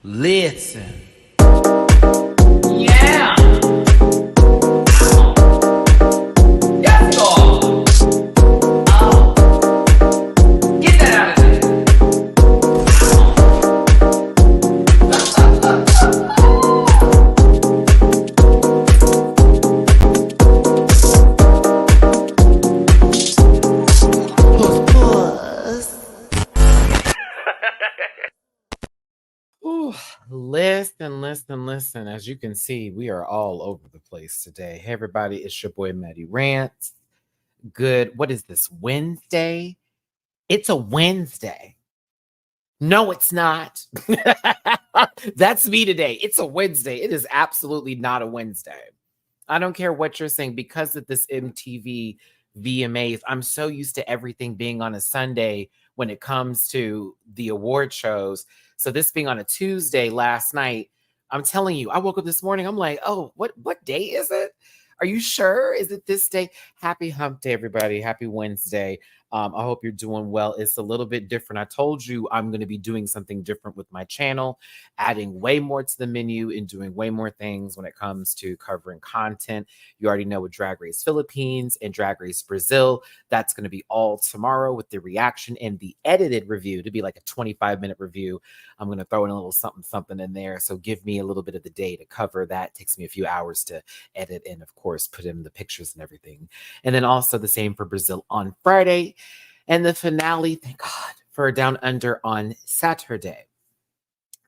Listen. Yeah. Yes, God. Oh. Get that out of there. Ooh, listen. As you can see, we are all over the place today. Hey, everybody, it's your boy Matty Rants. Good. What is this? Wednesday? It's a Wednesday. No, it's not. That's me today. It's a Wednesday. It is absolutely not a Wednesday. I don't care what you're saying because of this MTV VMAs. I'm so used to everything being on a Sunday when it comes to the award shows. So this being on a Tuesday last night, I'm telling you, I woke up this morning. I'm like, oh, what day is it? Are you sure? Is it this day? Happy hump day, everybody. Happy Wednesday. I hope you're doing well. It's a little bit different. I told you I'm going to be doing something different with my channel, adding way more to the menu and doing way more things when it comes to covering content. You already know with Drag Race Philippines and Drag Race Brazil, that's going to be all tomorrow with the reaction and the edited review to be like a 25-minute review. I'm going to throw in a little something in there. So give me a little bit of the day to cover that. It takes me a few hours to edit and, of course, put in the pictures and everything. And then also the same for Brazil on Friday. And the finale, thank God, for Down Under on Saturday.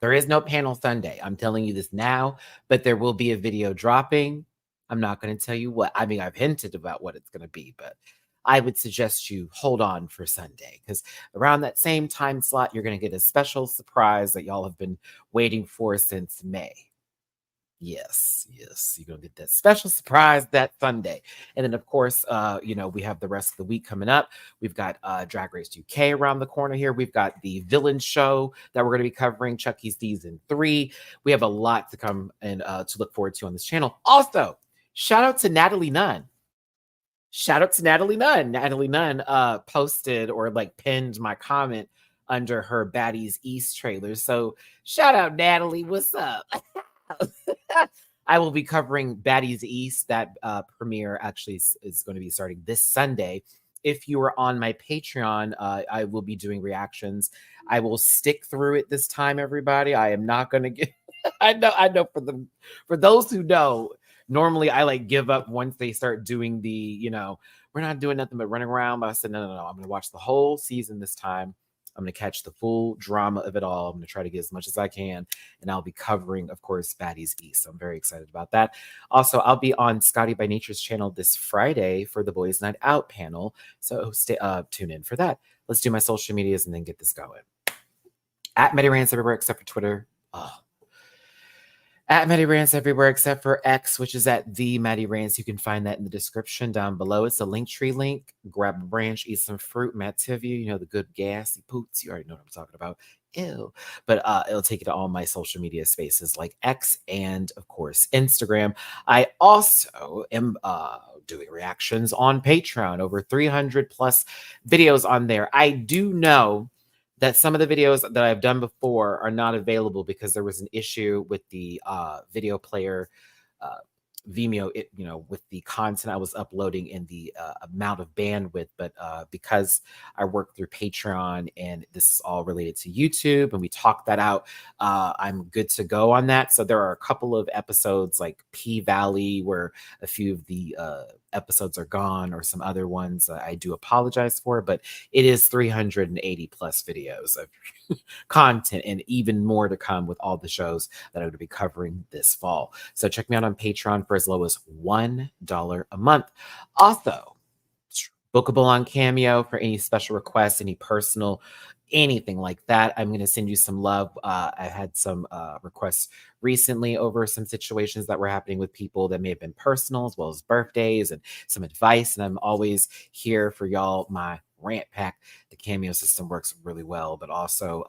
There is no panel Sunday. I'm telling you this now, but there will be a video dropping. I'm not going to tell you what. I mean, I've hinted about what it's going to be, but I would suggest you hold on for Sunday because around that same time slot, you're going to get a special surprise that y'all have been waiting for since May. Yes, you're gonna get that special surprise that Sunday. And then of course, we have the rest of the week coming up. We've got Drag Race UK around the corner here. We've got the villain show that we're gonna be covering, Chucky season 3. We have a lot to come and to look forward to on this channel. Also, shout out to Natalie Nunn. Natalie Nunn posted or like pinned my comment under her Baddies East trailer. So shout out Natalie, what's up? I will be covering Baddies East. That premiere actually is going to be starting this Sunday. If you are on my Patreon, I will be doing reactions. I will stick through it this time, everybody. I am not going to get. I know for those who know, normally I like give up once they start doing the, we're not doing nothing but running around. But I said, no. I'm going to watch the whole season this time. I'm going to catch the full drama of it all. I'm going to try to get as much as I can. And I'll be covering, of course, Baddies East. So I'm very excited about that. Also, I'll be on Scotty by Nature's channel this Friday for the Boys Night Out panel. So tune in for that. Let's do my social medias and then get this going. At MattyRants everywhere except for Twitter. At Matty Rants everywhere except for X, which is at the Matty Rants. You can find that in the description down below. It's a Linktree link. Grab a branch, eat some fruit, Mattivia, the good gassy poots. You already know what I'm talking about. Ew. But it'll take you to all my social media spaces like X and, of course, Instagram. I also am doing reactions on Patreon. Over 300 plus videos on there. I do know that some of the videos that I've done before are not available because there was an issue with the video player Vimeo, with the content I was uploading and the amount of bandwidth. But because I work through Patreon and this is all related to YouTube and we talked that out, I'm good to go on that. So there are a couple of episodes like P Valley where a few of the episodes are gone, or some other ones I do apologize for, but it is 380 plus videos of content and even more to come with all the shows that I'm going to be covering this fall. So check me out on Patreon for as low as $1 a month. Also, bookable on Cameo for any special requests, any personal, anything like that. I'm going to send you some love. I had some requests recently over some situations that were happening with people that may have been personal, as well as birthdays and some advice. And I'm always here for y'all. My rant pack, the Cameo system works really well, but also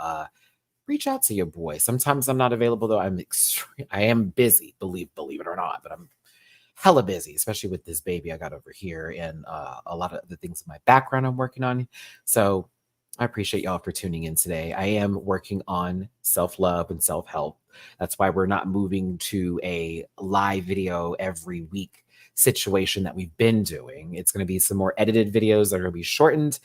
reach out to your boy. Sometimes I'm not available though. I am busy, believe it or not, but I'm hella busy, especially with this baby I got over here and a lot of the things in my background I'm working on. So I appreciate y'all for tuning in today. I am working on self love and self help. That's why we're not moving to a live video every week situation that we've been doing. It's going to be some more edited videos that are going to be shortened,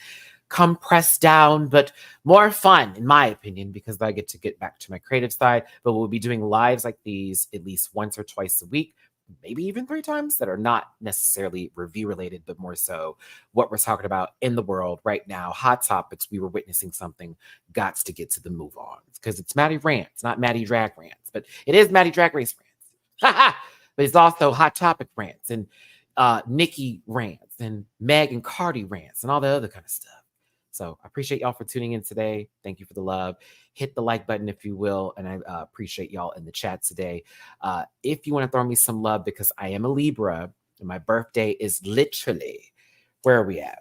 compressed down, but more fun, in my opinion, because I get back to my creative side. But we'll be doing lives like these at least once or twice a week, maybe even 3 times, that are not necessarily review related, but more so what we're talking about in the world right now. Hot topics. We were witnessing something. Gots to get to the move on because it's Matty Rants, not Matty Drag Rants, but it is Matty Drag Race Rants. But it's also Hot Topic Rants and Nicki Rants and Meg and Cardi Rants and all the other kind of stuff. So I appreciate y'all for tuning in today. Thank you for the love. Hit the like button if you will. And I appreciate y'all in the chat today. If you want to throw me some love, because I am a Libra and my birthday is literally, where are we at?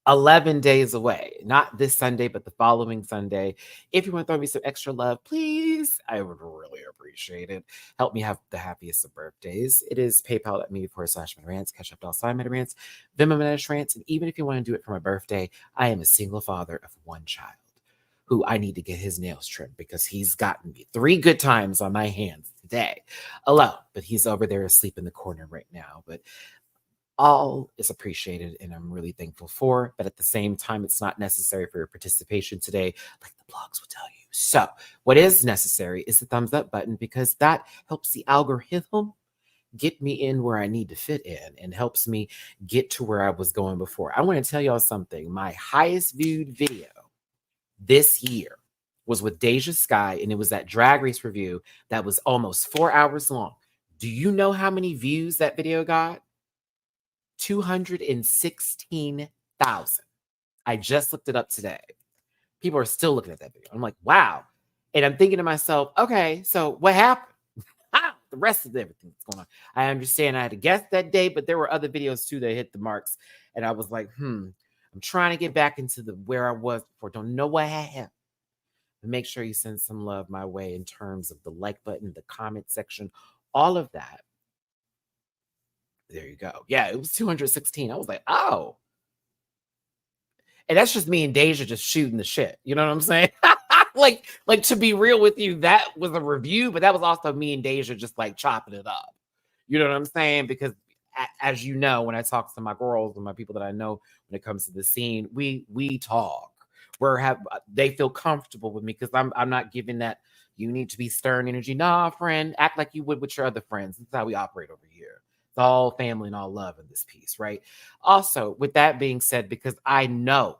11 days away. Not this Sunday, but the following Sunday. If you want to throw me some extra love, please, I would really appreciate it. Help me have the happiest of birthdays. It is PayPal.me/MattyRants, Cash App $MattyRants, Venmo MattyRants. And even if you want to do it for my birthday, I am a single father of one child who I need to get his nails trimmed because he's gotten me 3 good times on my hands today alone. But he's over there asleep in the corner right now. But all is appreciated and I'm really thankful for. But at the same time, it's not necessary for your participation today, like the blogs will tell you. So, what is necessary is the thumbs up button because that helps the algorithm get me in where I need to fit in and helps me get to where I was going before. I want to tell y'all something. My highest viewed video this year was with Deja Sky, and it was that drag race review that was almost 4 hours long. Do you know how many views that video got? 216,000. I just looked it up today. People are still looking at that video. I'm like, wow. And I'm thinking to myself, okay, so what happened? The rest of everything that's going on. I understand I had to guess that day, but there were other videos too that hit the marks. And I was like, I'm trying to get back into the where I was before. Don't know what happened. But make sure you send some love my way in terms of the like button, the comment section, all of that. There you go. Yeah, it was 216. I was like, oh. And that's just me and Deja just shooting the shit. You know what I'm saying? like to be real with you, that was a review, but that was also me and Deja just like chopping it up. You know what I'm saying? Because as you know, when I talk to my girls and my people that I know when it comes to the scene, we talk. They feel comfortable with me because I'm not giving that you need to be stern energy. Nah, friend, act like you would with your other friends. That's how we operate over here. It's all family and all love in this piece, right? Also, with that being said, because I know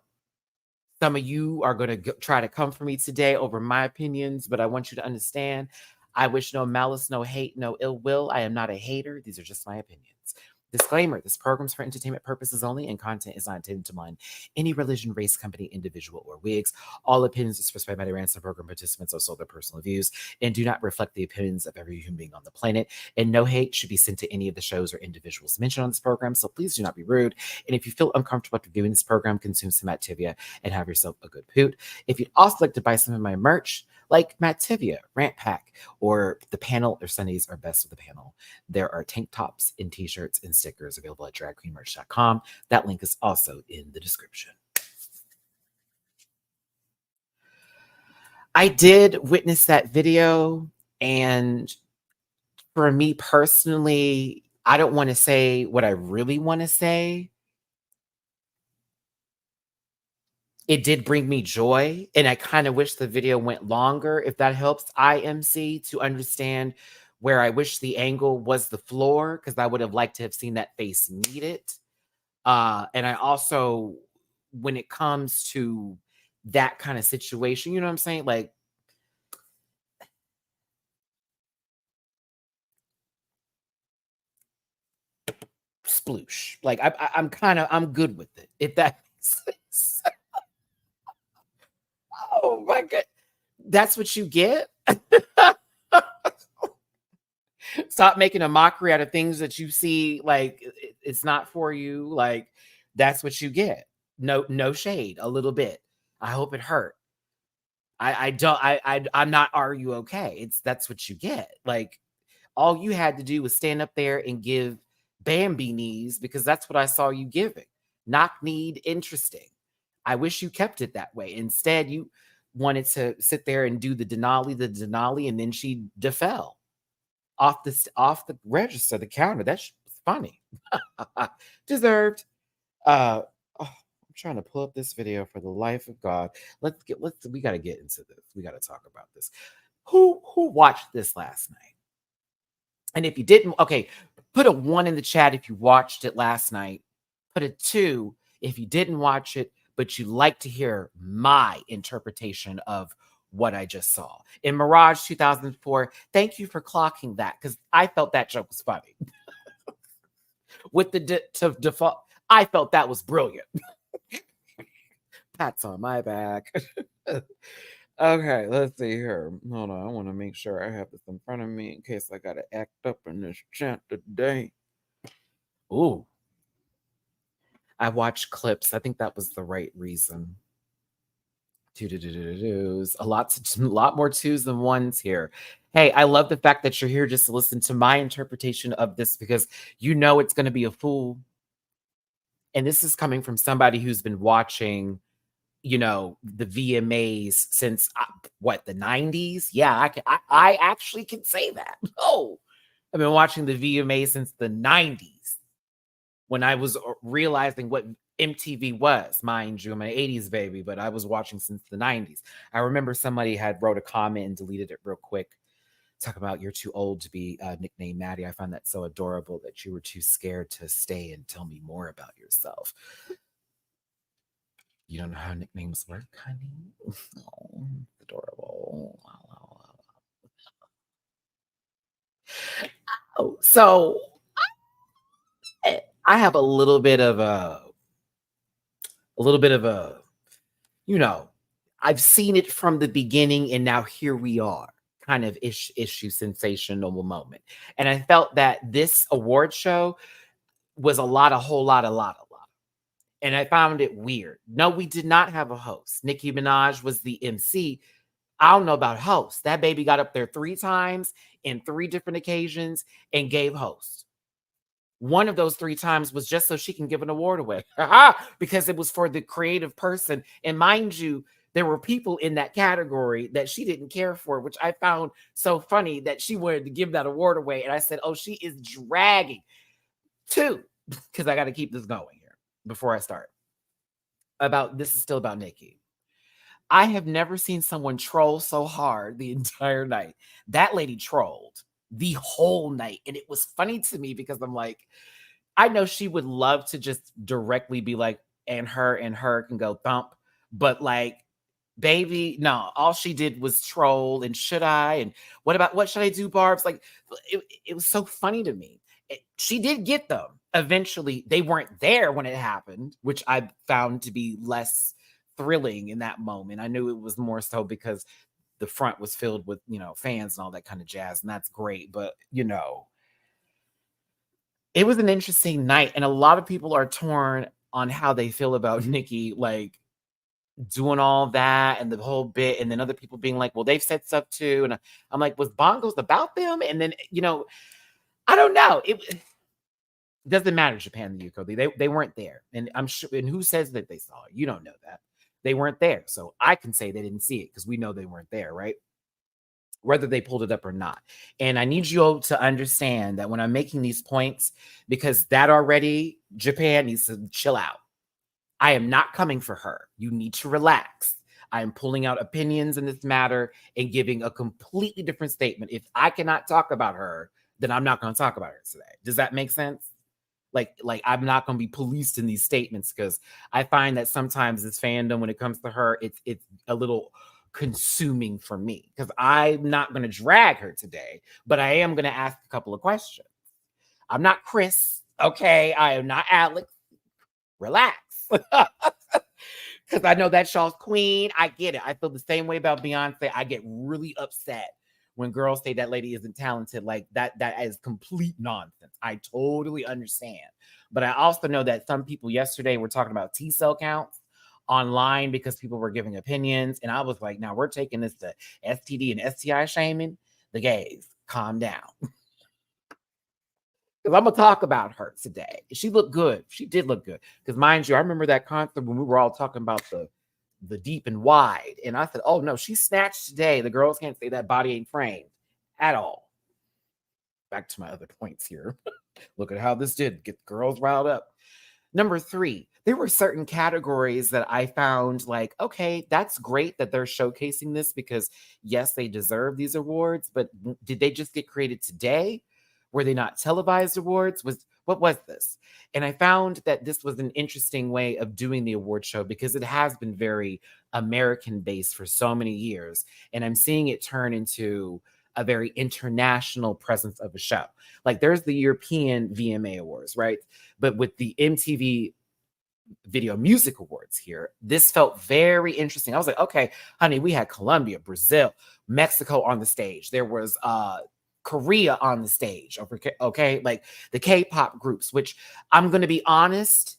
some of you are going to try to come for me today over my opinions, but I want you to understand I wish no malice, no hate, no ill will. I am not a hater. These are just my opinions. Disclaimer, this program's for entertainment purposes only, and content is not intended to mind any religion, race, company, individual, or wigs. All opinions expressed by Matty Rants and program participants are solely their personal views and do not reflect the opinions of every human being on the planet. And no hate should be sent to any of the shows or individuals mentioned on this program, so please do not be rude. And if you feel uncomfortable after viewing this program, consume some Activia and have yourself a good poot. If you'd also like to buy some of my merch, like Mattivia, Rant Pack, or the panel or Sundays are best with the panel. There are tank tops and t-shirts and stickers available at dragqueenmerch.com. That link is also in the description. I did witness that video, and for me personally, I don't want to say what I really want to say. It did bring me joy, and I kind of wish the video went longer. If that helps IMC to understand where I wish the angle was the floor, because I would have liked to have seen that face meet it. And I also, when it comes to that kind of situation, you know what I'm saying? Like, sploosh. Like, I'm good with it, if that makes sense. Oh my God. That's what you get? Stop making a mockery out of things that you see like it's not for you. Like, that's what you get. No shade, a little bit. I hope it hurt. I'm not, are you okay? That's what you get. Like, all you had to do was stand up there and give Bambi knees, because that's what I saw you giving. Knock kneed, interesting. I wish you kept it that way. Instead, you wanted to sit there and do the Denali, and then she defell off the register, the counter. That's funny. Deserved. Uh, oh, I'm trying to pull up this video for the life of God. We got to get into this. We got to talk about this. Who watched this last night? And if you didn't, okay, put a 1 in the chat if you watched it last night. Put a 2 if you didn't watch it, but you like to hear my interpretation of what I just saw. In Mirage 2004, thank you for clocking that, because I felt that joke was funny. With the default, I felt that was brilliant. Pats on my back. Okay, let's see here. Hold on. I want to make sure I have this in front of me in case I got to act up in this chat today. Ooh. I watched clips. I think that was the right reason. A lot more 2s than 1s here. Hey, I love the fact that you're here just to listen to my interpretation of this, because you know it's going to be a fool. And this is coming from somebody who's been watching, you know, the VMAs since the 90s. Yeah, I actually can say that. Oh, I've been watching the VMAs since the 90s, when I was realizing what MTV was. Mind you, I'm an 80s baby, but I was watching since the 90s. I remember somebody had wrote a comment and deleted it real quick. Talk about, you're too old to be nicknamed Matty. I find that so adorable that you were too scared to stay and tell me more about yourself. You don't know how nicknames work, honey? Oh, adorable. Oh, so I have a little bit of a, you know, I've seen it from the beginning, and now here we are, kind of issue sensational moment. And I felt that this award show was a whole lot. And I found it weird. No, we did not have a host. Nicki Minaj was the MC. I don't know about host. That baby got up there 3 times in 3 different occasions and gave host. One of those 3 times was just so she can give an award away, because it was for the creative person. And mind you, there were people in that category that she didn't care for, which I found so funny that she wanted to give that award away. And I said, oh, she is dragging. 2, because I got to keep this going here before I start. This is still about Nicki. I have never seen someone troll so hard the entire night. That lady trolled the whole night. And it was funny to me because I'm like, I know she would love to just directly be like, and her can go thump. But like, baby, no, all she did was troll. And should I? And what should I do, Barb's? Like, it was so funny to me. She did get them. Eventually, they weren't there when it happened, which I found to be less thrilling in that moment. I knew it was more so because the front was filled with, you know, fans and all that kind of jazz, and that's great. But, you know, it was an interesting night, and a lot of people are torn on how they feel about Nicki, like, doing all that and the whole bit, and then other people being like, well, they've said stuff too. And I'm like, was Bongos about them? And then, you know, I don't know. It doesn't matter, Japan and Yukko. They weren't there. And I'm sure, and who says that they saw it? You don't know that. They weren't there. So I can say they didn't see it because we know they weren't there, right? Whether they pulled it up or not. And I need you all to understand that when I'm making these points, because that already, Japan needs to chill out. I am not coming for her. You need to relax. I am pulling out opinions in this matter and giving a completely different statement. If I cannot talk about her, then I'm not going to talk about her today. Does that make sense? Like I'm not going to be policed in these statements, because I find that sometimes this fandom, when it comes to her, it's a little consuming for me, because I'm not going to drag her today, but I am going to ask a couple of questions. I'm not Chris, okay? I am not Alex. Relax. Because I know that's y'all's queen. I get it. I feel the same way about Beyonce. I get really upset when girls say that lady isn't talented. Like that is complete nonsense. I totally understand. But I also know that some people yesterday were talking about T-cell counts online because people were giving opinions. And I was like, now we're taking this to STD and STI shaming. The gays, calm down. because I'm gonna talk about her today. She looked good. She did look good. Because mind you, I remember that concert when we were all talking about the deep and wide. And I said, oh no, she snatched today. The girls can't say that body ain't framed at all. Back to my other points here. Look at how this did get the girls riled up. Number 3, there were certain categories that I found like, okay, that's great that they're showcasing this because yes, they deserve these awards, but did they just get created today? Were they not televised awards? What was this? And I found that this was an interesting way of doing the award show because it has been very American based for so many years. And I'm seeing it turn into a very international presence of a show. Like there's the European VMA Awards, right? But with the MTV Video Music Awards here, this felt very interesting. I was like, okay, honey, we had Colombia, Brazil, Mexico on the stage. There was Korea on the stage. Okay, like the K-pop groups, which I'm going to be honest,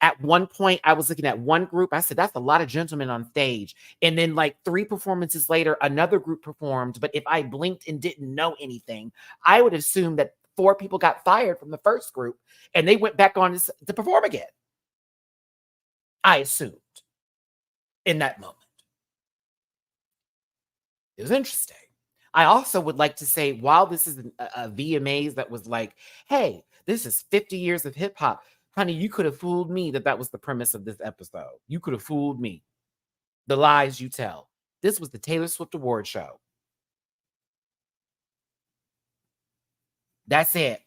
at one point I was looking at one group. I said, that's a lot of gentlemen on stage. And then like 3 performances later, another group performed. But if I blinked and didn't know anything, I would assume that 4 people got fired from the first group and they went back on to perform again. I assumed in that moment. It was interesting. I also would like to say, while this is a VMAs that was like, hey, this is 50 years of hip hop. Honey, you could have fooled me that was the premise of this episode. You could have fooled me. The lies you tell. This was the Taylor Swift Award show. That's it.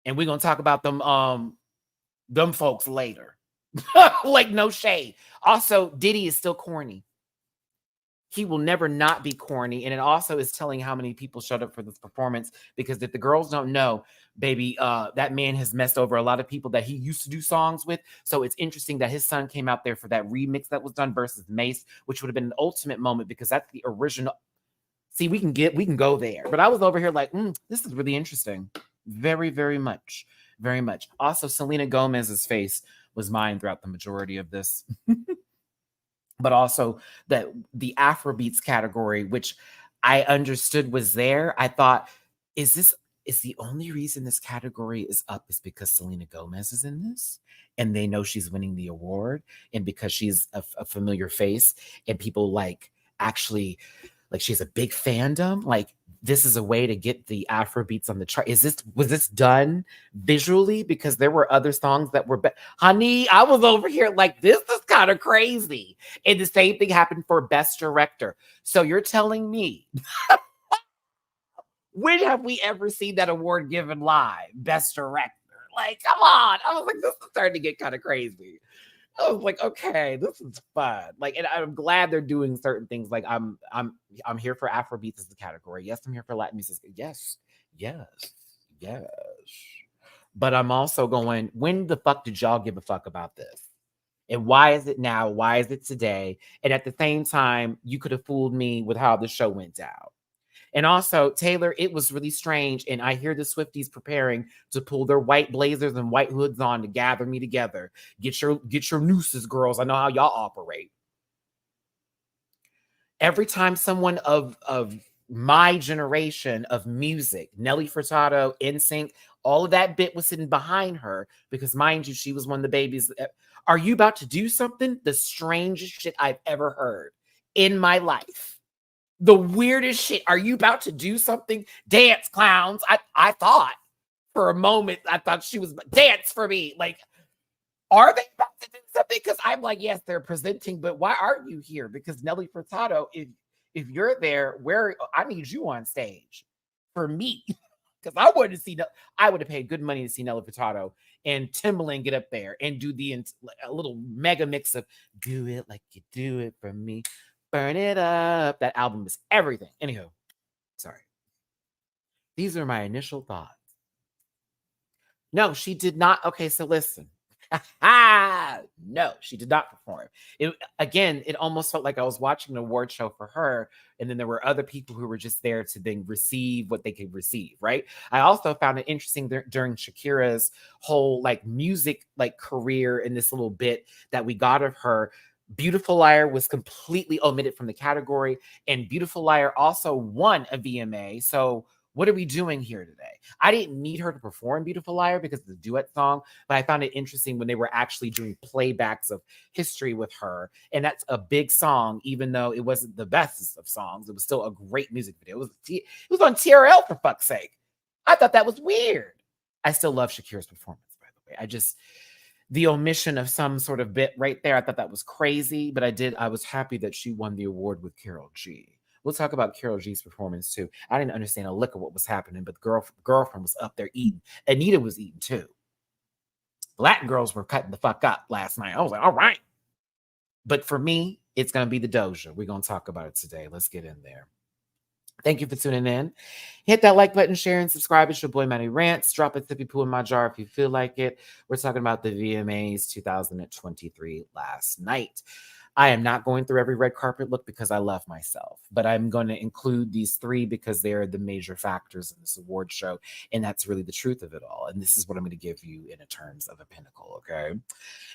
And we're going to talk about them folks later. Like no shade. Also, Diddy is still corny. He will never not be corny. And it also is telling how many people showed up for this performance. Because if the girls don't know, baby, that man has messed over a lot of people that he used to do songs with. So it's interesting that his son came out there for that remix that was done versus Mace, which would have been an ultimate moment because that's the original. See, we can go there. But I was over here like, this is really interesting. Very, very much. Very much. Also, Selena Gomez's face was mine throughout the majority of this. But also that the Afrobeats category, which I understood was there. I thought, is the only reason this category is up is because Selena Gomez is in this and they know she's winning the award and because she's a familiar face and people like actually like she's a big fandom. Like this is a way to get the Afrobeats on the chart. Was this done visually? Because there were other songs that were honey, I was over here like, this is kind of crazy. And the same thing happened for Best Director. So you're telling me, when have we ever seen that award given live? Best Director. Like, come on. I was like, this is starting to get kind of crazy. I was like, okay, this is fun. Like, and I'm glad they're doing certain things. Like, I'm here for Afrobeats as the category. Yes, I'm here for Latin music. Yes. But I'm also going, when the fuck did y'all give a fuck about this? And why is it now? Why is it today? And at the same time, you could have fooled me with how the show went down. And also, Taylor, it was really strange. And I hear the Swifties preparing to pull their white blazers and white hoods on to gather me together. Get your nooses, girls. I know how y'all operate. Every time someone of my generation of music, Nelly Furtado, NSYNC, all of that bit was sitting behind her because, mind you, she was one of the babies. Are you about to do something? The strangest shit I've ever heard in my life. The weirdest shit. Are you about to do something? Dance, clowns. I thought for a moment, I thought she was dance for me. Like, are they about to do something? Because I'm like, yes, they're presenting, but why aren't you here? Because Nelly Furtado, if you're there, I need you on stage for me. Because I would have paid good money to see Nelly Furtado and Timbaland get up there and do a little mega mix of do it like you do it for me. Burn it up. That album is everything. Anywho, sorry. These are my initial thoughts. No, she did not. Okay, so listen. No, she did not perform. It almost felt like I was watching an award show for her, and then there were other people who were just there to then receive what they could receive, right? I also found it interesting during Shakira's whole like music like career in this little bit that we got of her. Beautiful Liar was completely omitted from the category, and Beautiful Liar also won a VMA. So What are we doing here today? I didn't need her to perform Beautiful Liar because it's a duet song, but I found it interesting when they were actually doing playbacks of history with her. And that's a big song, even though it wasn't the bestest of songs. It was still a great music video. It was on TRL, for fuck's sake. I thought that was weird. I still love Shakira's performance, by the way. The omission of some sort of bit right there, I thought that was crazy, but I was happy that she won the award with Karol G. We'll talk about Karol G's performance too. I didn't understand a lick of what was happening, but the girlfriend was up there eating. Anita was eating too. Latin girls were cutting the fuck up last night. I was like, all right. But for me, it's going to be the Doja. We're going to talk about it today. Let's get in there. Thank you for tuning in. Hit that like button, share, and subscribe. It's your boy, Matty Rants. Drop a tippy poo in my jar if you feel like it. We're talking about the VMAs 2023 last night. I am not going through every red carpet look because I love myself, but I'm going to include these three because they're the major factors in this award show, and that's really the truth of it all. And this is what I'm going to give you in terms of a pinnacle, okay?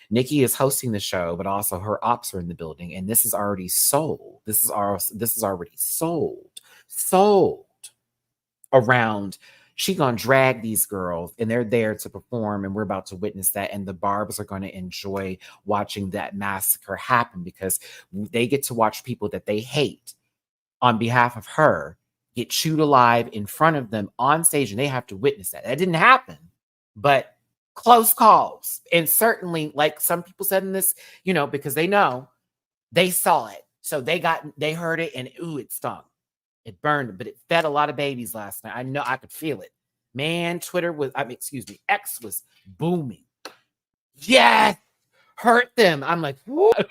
Nicki is hosting the show, but also her ops are in the building, and this is already sold. This is already sold around. She gonna drag these girls and they're there to perform, and we're about to witness that, and the Barbs are going to enjoy watching that massacre happen because they get to watch people that they hate on behalf of her get chewed alive in front of them on stage, and they have to witness that. That didn't happen, but close calls. And certainly, like some people said in this, because they know, they saw it, so they heard it, and ooh, it stung. It burned, but it fed a lot of babies last night. I know, I could feel it. Man, X was booming. Yes, hurt them. I'm like, what?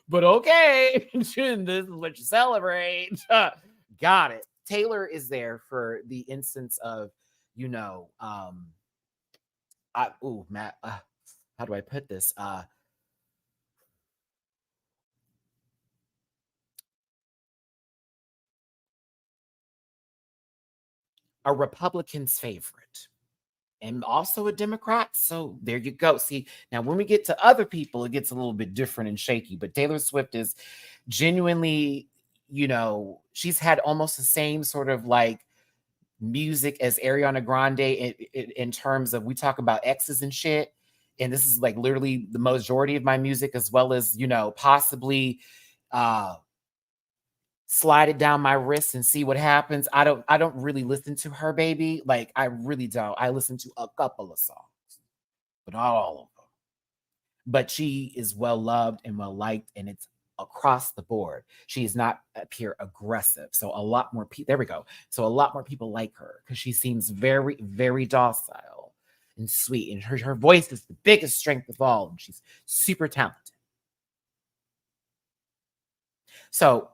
But okay, this is what you celebrate. Got it. Taylor is there for the instance of, Matt, how do I put this? A Republican's favorite and also a Democrat. So there you go. See, now when we get to other people, it gets a little bit different and shaky. But Taylor Swift is genuinely, she's had almost the same sort of like music as Ariana Grande in terms of, we talk about exes and shit. And this is like literally the majority of my music, as well as, possibly slide it down my wrist and see what happens. I don't really listen to her, baby. Like, I really don't. I listen to a couple of songs, but not all of them. But she is well loved and well liked, and it's across the board. She is not appear aggressive. So a lot more people, there we go. So a lot more people like her because she seems very, very docile and sweet. And her voice is the biggest strength of all. And she's super talented. So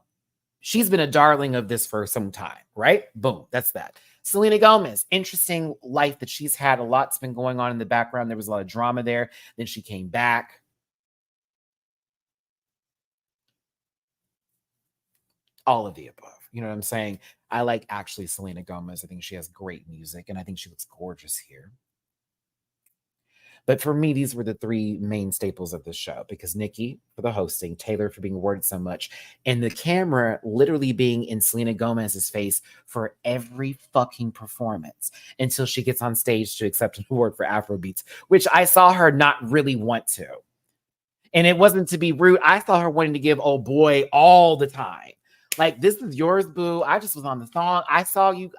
she's been a darling of this for some time, right? Boom, that's that. Selena Gomez, interesting life that she's had. A lot's been going on in the background. There was a lot of drama there. Then she came back. All of the above. You know what I'm saying? I like actually Selena Gomez. I think she has great music, and I think she looks gorgeous here. But for me, these were the three main staples of the show, because Nicki for the hosting, Taylor for being awarded so much, and the camera literally being in Selena Gomez's face for every fucking performance until she gets on stage to accept an award for Afrobeats, which I saw her not really want to. And it wasn't to be rude. I saw her wanting to give old boy all the time. Like, this is yours, boo. I just was on the song. I saw you,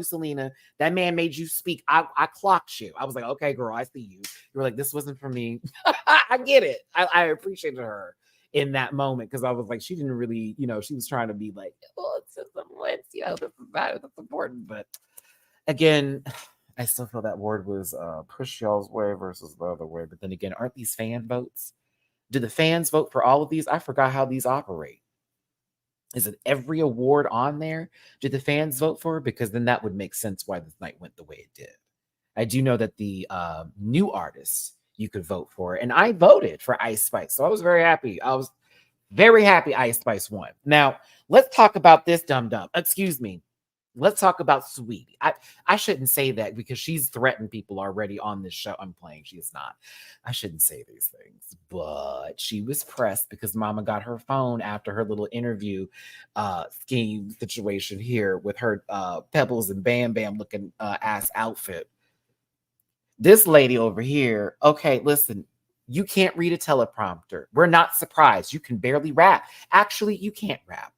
Selena. That man made you speak. I clocked you. I was like, okay, girl, I see you. You were like, this wasn't for me. I get it. I appreciated her in that moment, because I was like, she didn't really, she was trying to be like, oh, it's just this is bad, that's important. But again, I still feel that word was push y'all's way versus the other way. But then again, aren't these fan votes? Do the fans vote for all of these? I forgot how these operate. Is it every award on there? Did the fans vote for it? Because then that would make sense why this night went the way it did. I do know that the new artists you could vote for, and I voted for Ice Spice, so I was very happy. I was very happy Ice Spice won. Now let's talk about this dum-dum. Excuse me, Let's talk about Sweetie. I shouldn't say that because she's threatened people already on this show. I'm playing. She is not. I shouldn't say these things, but she was pressed because Mama got her phone after her little interview scheme situation here with her Pebbles and Bam Bam looking ass outfit. This lady over here, okay, listen, you can't read a teleprompter. We're not surprised. You can barely rap. Actually, you can't rap.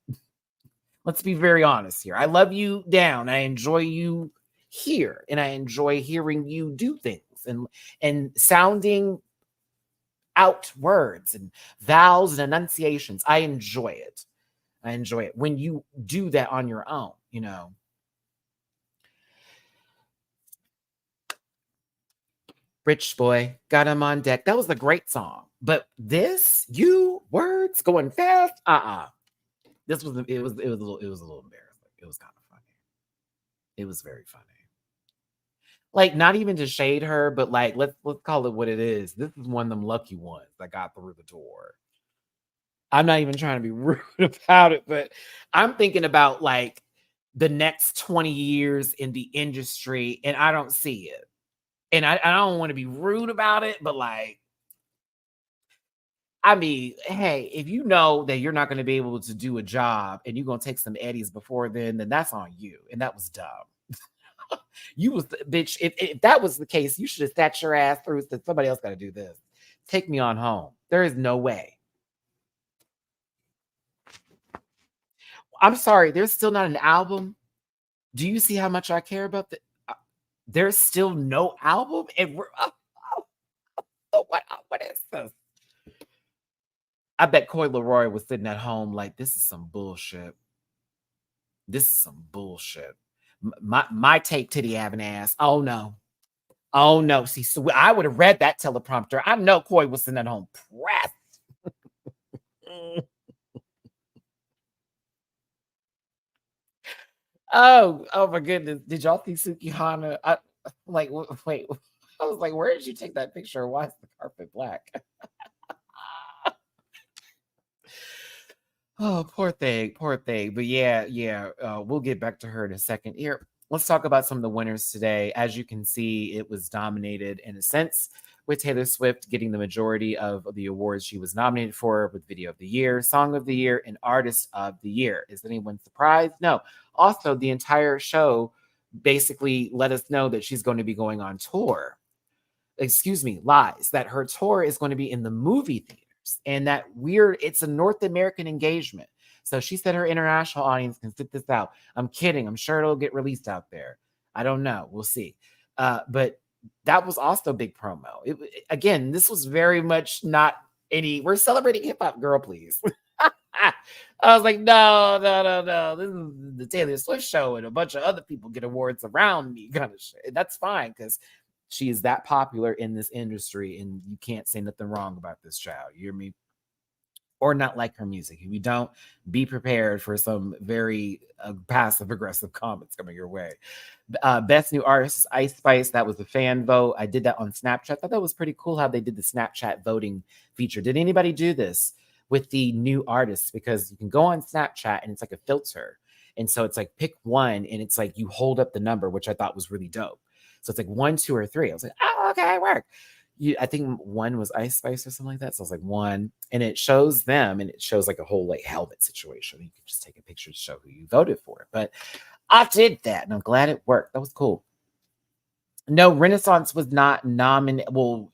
Let's be very honest here. I love you down. I enjoy you here, and I enjoy hearing you do things and sounding out words and vowels and enunciations. I enjoy it. I enjoy it when you do that on your own, you know. Rich Boy, got him on deck. That was a great song. But this, you words going fast, This was it was a little embarrassing. It was kind of funny. It was very funny. Like, not even to shade her, but like let's call it what it is. This is one of them lucky ones that got through the door. I'm not even trying to be rude about it, but I'm thinking about like the next 20 years in the industry, and I don't see it. And I don't want to be rude about it, but like, I mean, hey, if you know that you're not going to be able to do a job and you're going to take some eddies before then that's on you. And that was dumb. You was bitch. If that was the case, you should have sat your ass through and said, somebody else got to do this. Take me on home. There is no way. I'm sorry. There's still not an album. Do you see how much I care about the? There's still no album, and we're what is this? I bet Coy Leroy was sitting at home like, this is some bullshit. This is some bullshit. My tape titty having ass. Oh no. Oh no. See, so I would have read that teleprompter. I know Coy was sitting at home pressed. Oh my goodness. Did y'all see Sukihana? Like, wait. I was like, where did you take that picture? Why is the carpet black? Oh, poor thing, poor thing. But yeah, we'll get back to her in a second. Here, let's talk about some of the winners today. As you can see, it was dominated in a sense with Taylor Swift getting the majority of the awards she was nominated for, with Video of the Year, Song of the Year, and Artist of the Year. Is anyone surprised? No. Also, the entire show basically let us know that she's going to be going on tour. Excuse me, lies, that her tour is going to be in the movie theater. And that it's a North American engagement. So she said her international audience can sit this out. I'm kidding. I'm sure it'll get released out there. I don't know. We'll see. But that was also big promo. Again, this was very much not we're celebrating hip hop, girl, please. I was like, no. This is the Taylor Swift show, and a bunch of other people get awards around me, kind of shit. And that's fine because she is that popular in this industry, and you can't say nothing wrong about this child. You hear me? Or not like her music. If you don't, be prepared for some very passive aggressive comments coming your way. Best New Artist is Ice Spice. That was a fan vote. I did that on Snapchat. I thought that was pretty cool how they did the Snapchat voting feature. Did anybody do this with the new artists? Because you can go on Snapchat and it's like a filter. And so it's like pick one, and it's like you hold up the number, which I thought was really dope. So it's like 1, 2, or 3. I was like, oh, okay, work. I think 1 was Ice Spice or something like that. So I was like 1, and it shows them, and it shows like a whole like helmet situation. You can just take a picture to show who you voted for. But I did that, and I'm glad it worked. That was cool. No, Renaissance was not nominated. Well,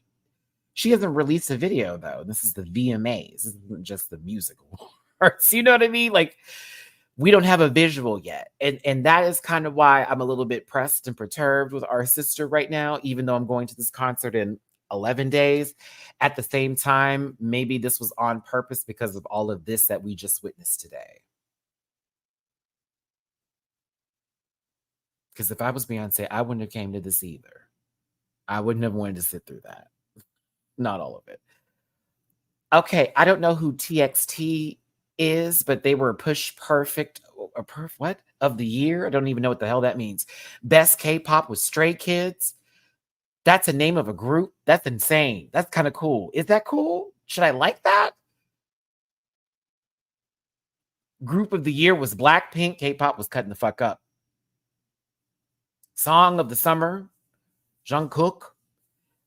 she hasn't released a video though. This is the VMAs. This isn't just the musical arts. You know what I mean? Like, we don't have a visual yet. And that is kind of why I'm a little bit pressed and perturbed with our sister right now, even though I'm going to this concert in 11 days. At the same time, maybe this was on purpose because of all of this that we just witnessed today. Because if I was Beyonce, I wouldn't have came to this either. I wouldn't have wanted to sit through that. Not all of it. Okay, I don't know who TXT is, but they were Push Perfect what of the year. I don't even know what the hell that means. Best K-pop was Stray Kids. That's a name of a group. That's insane. That's kind of cool. Is that cool? Should I like that? Group of the year was Blackpink. K-pop was cutting the fuck up. Song of the Summer, Jungkook.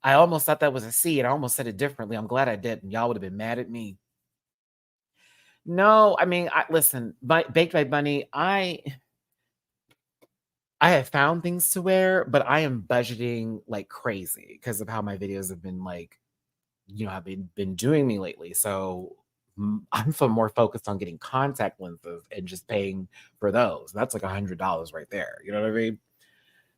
I almost thought that was a C, and I almost said it differently. I'm glad I didn't. Y'all would have been mad at me. No, I mean, listen, Baked by Bunny, I have found things to wear, but I am budgeting like crazy because of how my videos have been like, have been doing me lately. So I'm more focused on getting contact lenses and just paying for those. That's like $100 right there. You know what I mean?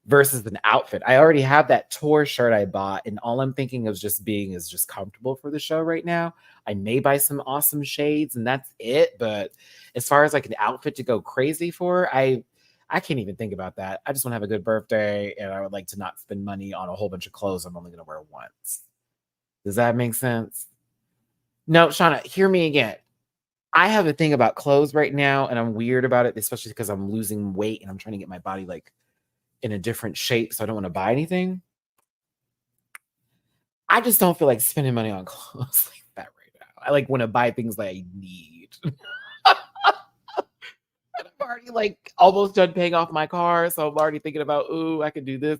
Versus an outfit. I already have that tour shirt I bought, and all I'm thinking of just being is just comfortable for the show right now. I may buy some awesome shades, and that's it. But as far as like an outfit to go crazy for, I can't even think about that. I just want to have a good birthday, and I would like to not spend money on a whole bunch of clothes I'm only going to wear once. Does that make sense? No, Shauna, hear me again. I have a thing about clothes right now, and I'm weird about it, especially because I'm losing weight and I'm trying to get my body like in a different shape, so I don't want to buy anything. I just don't feel like spending money on clothes like that right now. I like want to buy things that I need. I'm already like almost done paying off my car, so I'm already thinking about, ooh, I could do this.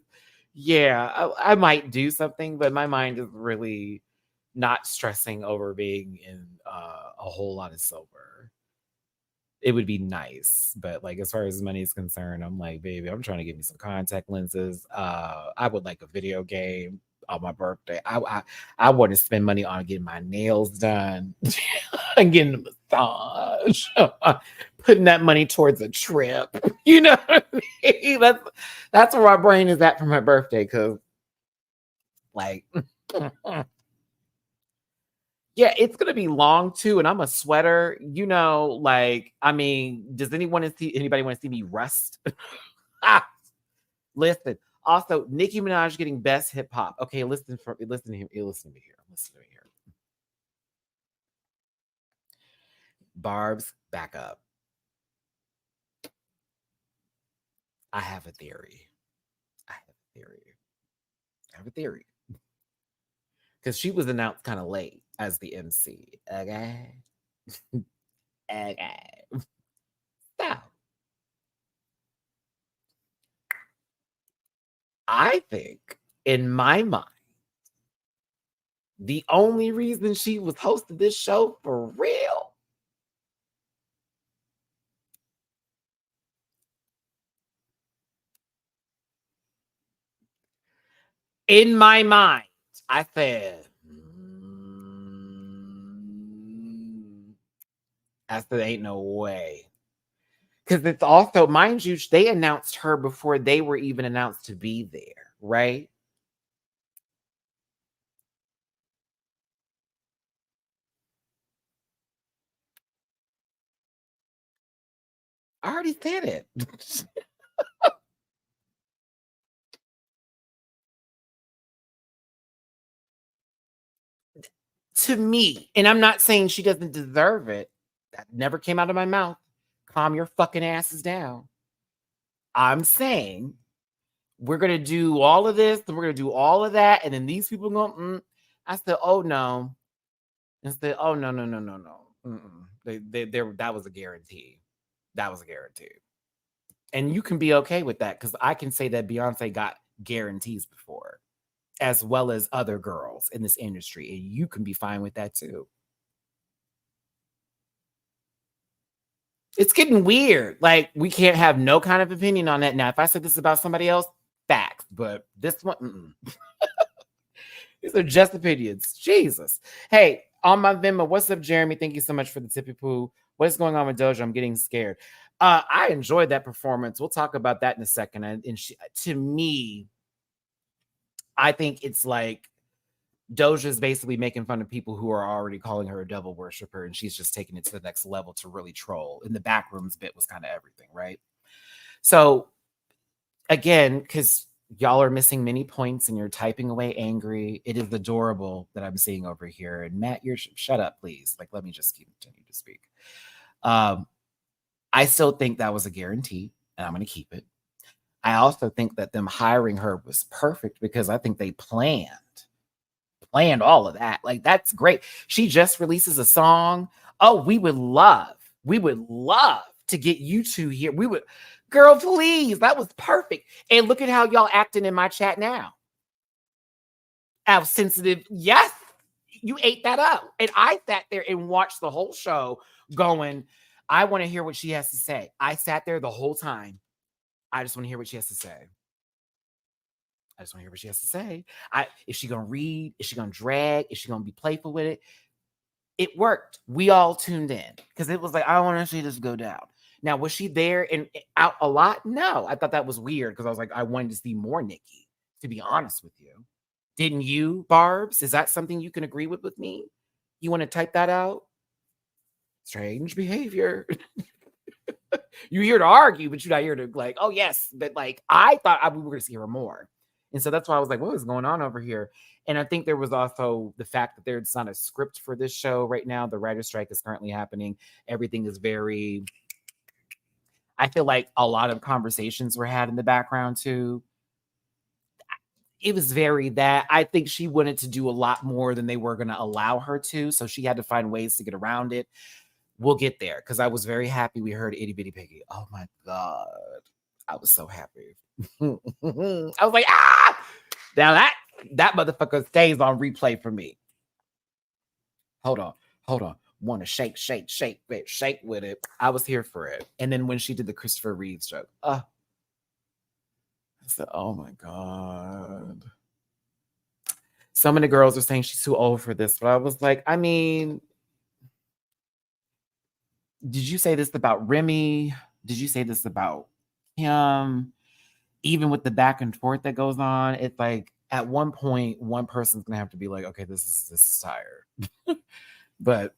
Yeah, I might do something, but my mind is really not stressing over being in a whole lot of silver. It would be nice, but like as far as money is concerned, I'm like, baby, I'm trying to get me some contact lenses. I would like a video game on my birthday. I want to spend money on getting my nails done and getting a massage, putting that money towards a trip. You know what I mean? That's where my brain is at for my birthday, because like yeah, it's gonna be long too, and I'm a sweater. Like, I mean, does anybody want to see me rust? Listen. Also, Nicki Minaj getting best hip hop. Okay, listen to me here. Listen to me here. Barb's back up. I have a theory. Because she was announced kind of late as the MC. Okay. Okay. So I think, in my mind, the only reason she was hosting this show for real in my mind, I said, I said, ain't no way. Because it's also, mind you, they announced her before they were even announced to be there, right? I already said it. To me, and I'm not saying she doesn't deserve it. That never came out of my mouth. Calm your fucking asses down. I'm saying we're gonna do all of this, and we're gonna do all of that, and then these people go. I said, oh no, and said, oh no, no, no, no, no. That was a guarantee. That was a guarantee. And you can be okay with that, because I can say that Beyonce got guarantees before, as well as other girls in this industry, and you can be fine with that too. It's getting weird. Like, we can't have no kind of opinion on that. Now, if I said this about somebody else, facts, but this one, these are just opinions. Jesus. Hey, on my Venmo, what's up, Jeremy? Thank you so much for the tippy poo. What is going on with Doja? I'm getting scared. I enjoyed that performance. We'll talk about that in a second. And to me, I think it's like Doja's basically making fun of people who are already calling her a devil worshiper, and she's just taking it to the next level to really troll. And the backrooms bit was kind of everything, right? So again, because y'all are missing many points and you're typing away angry, it is adorable that I'm seeing over here. And Matt, you're shut up, please. Like, let me just continue to speak. I still think that was a guarantee, and I'm going to keep it. I also think that them hiring her was perfect, because I think they planned all of that. Like, that's great. She just releases a song. Oh, we would love to get you two here. We would, girl, please. That was perfect. And look at how y'all acting in my chat now. How sensitive. Yes, you ate that up. And I sat there and watched the whole show going, I want to hear what she has to say. I sat there the whole time. I just want to hear what she has to say. I just want to hear what she has to say. Is she going to read? Is she going to drag? Is she going to be playful with it? It worked. We all tuned in because it was like, I want to see this go down. Now, was she there and out a lot? No. I thought that was weird because I was like, I wanted to see more Nicki, to be honest with you. Didn't you, Barbs? Is that something you can agree with me? You want to type that out? Strange behavior. You're here to argue, but you're not here to like, oh, yes. But like, I thought we were going to see her more. And so that's why I was like, what is going on over here? And I think there was also the fact that there's not a script for this show right now. The writer's strike is currently happening. Everything is very, I feel like a lot of conversations were had in the background too. It was very that I think she wanted to do a lot more than they were going to allow her to. So she had to find ways to get around it. We'll get there because I was very happy we heard Itty Bitty Piggy. Oh my God. I was so happy. I was like, now that motherfucker stays on replay for me. Hold on. Want to shake with it. I was here for it. And then when she did the Christopher Reeves joke, I said, oh my God. So many girls are saying she's too old for this, but I was like, I mean, did you say this about Remy? Did you say this about him? Even with the back and forth that goes on, it's like at one point, one person's gonna have to be like, okay, this is tired. But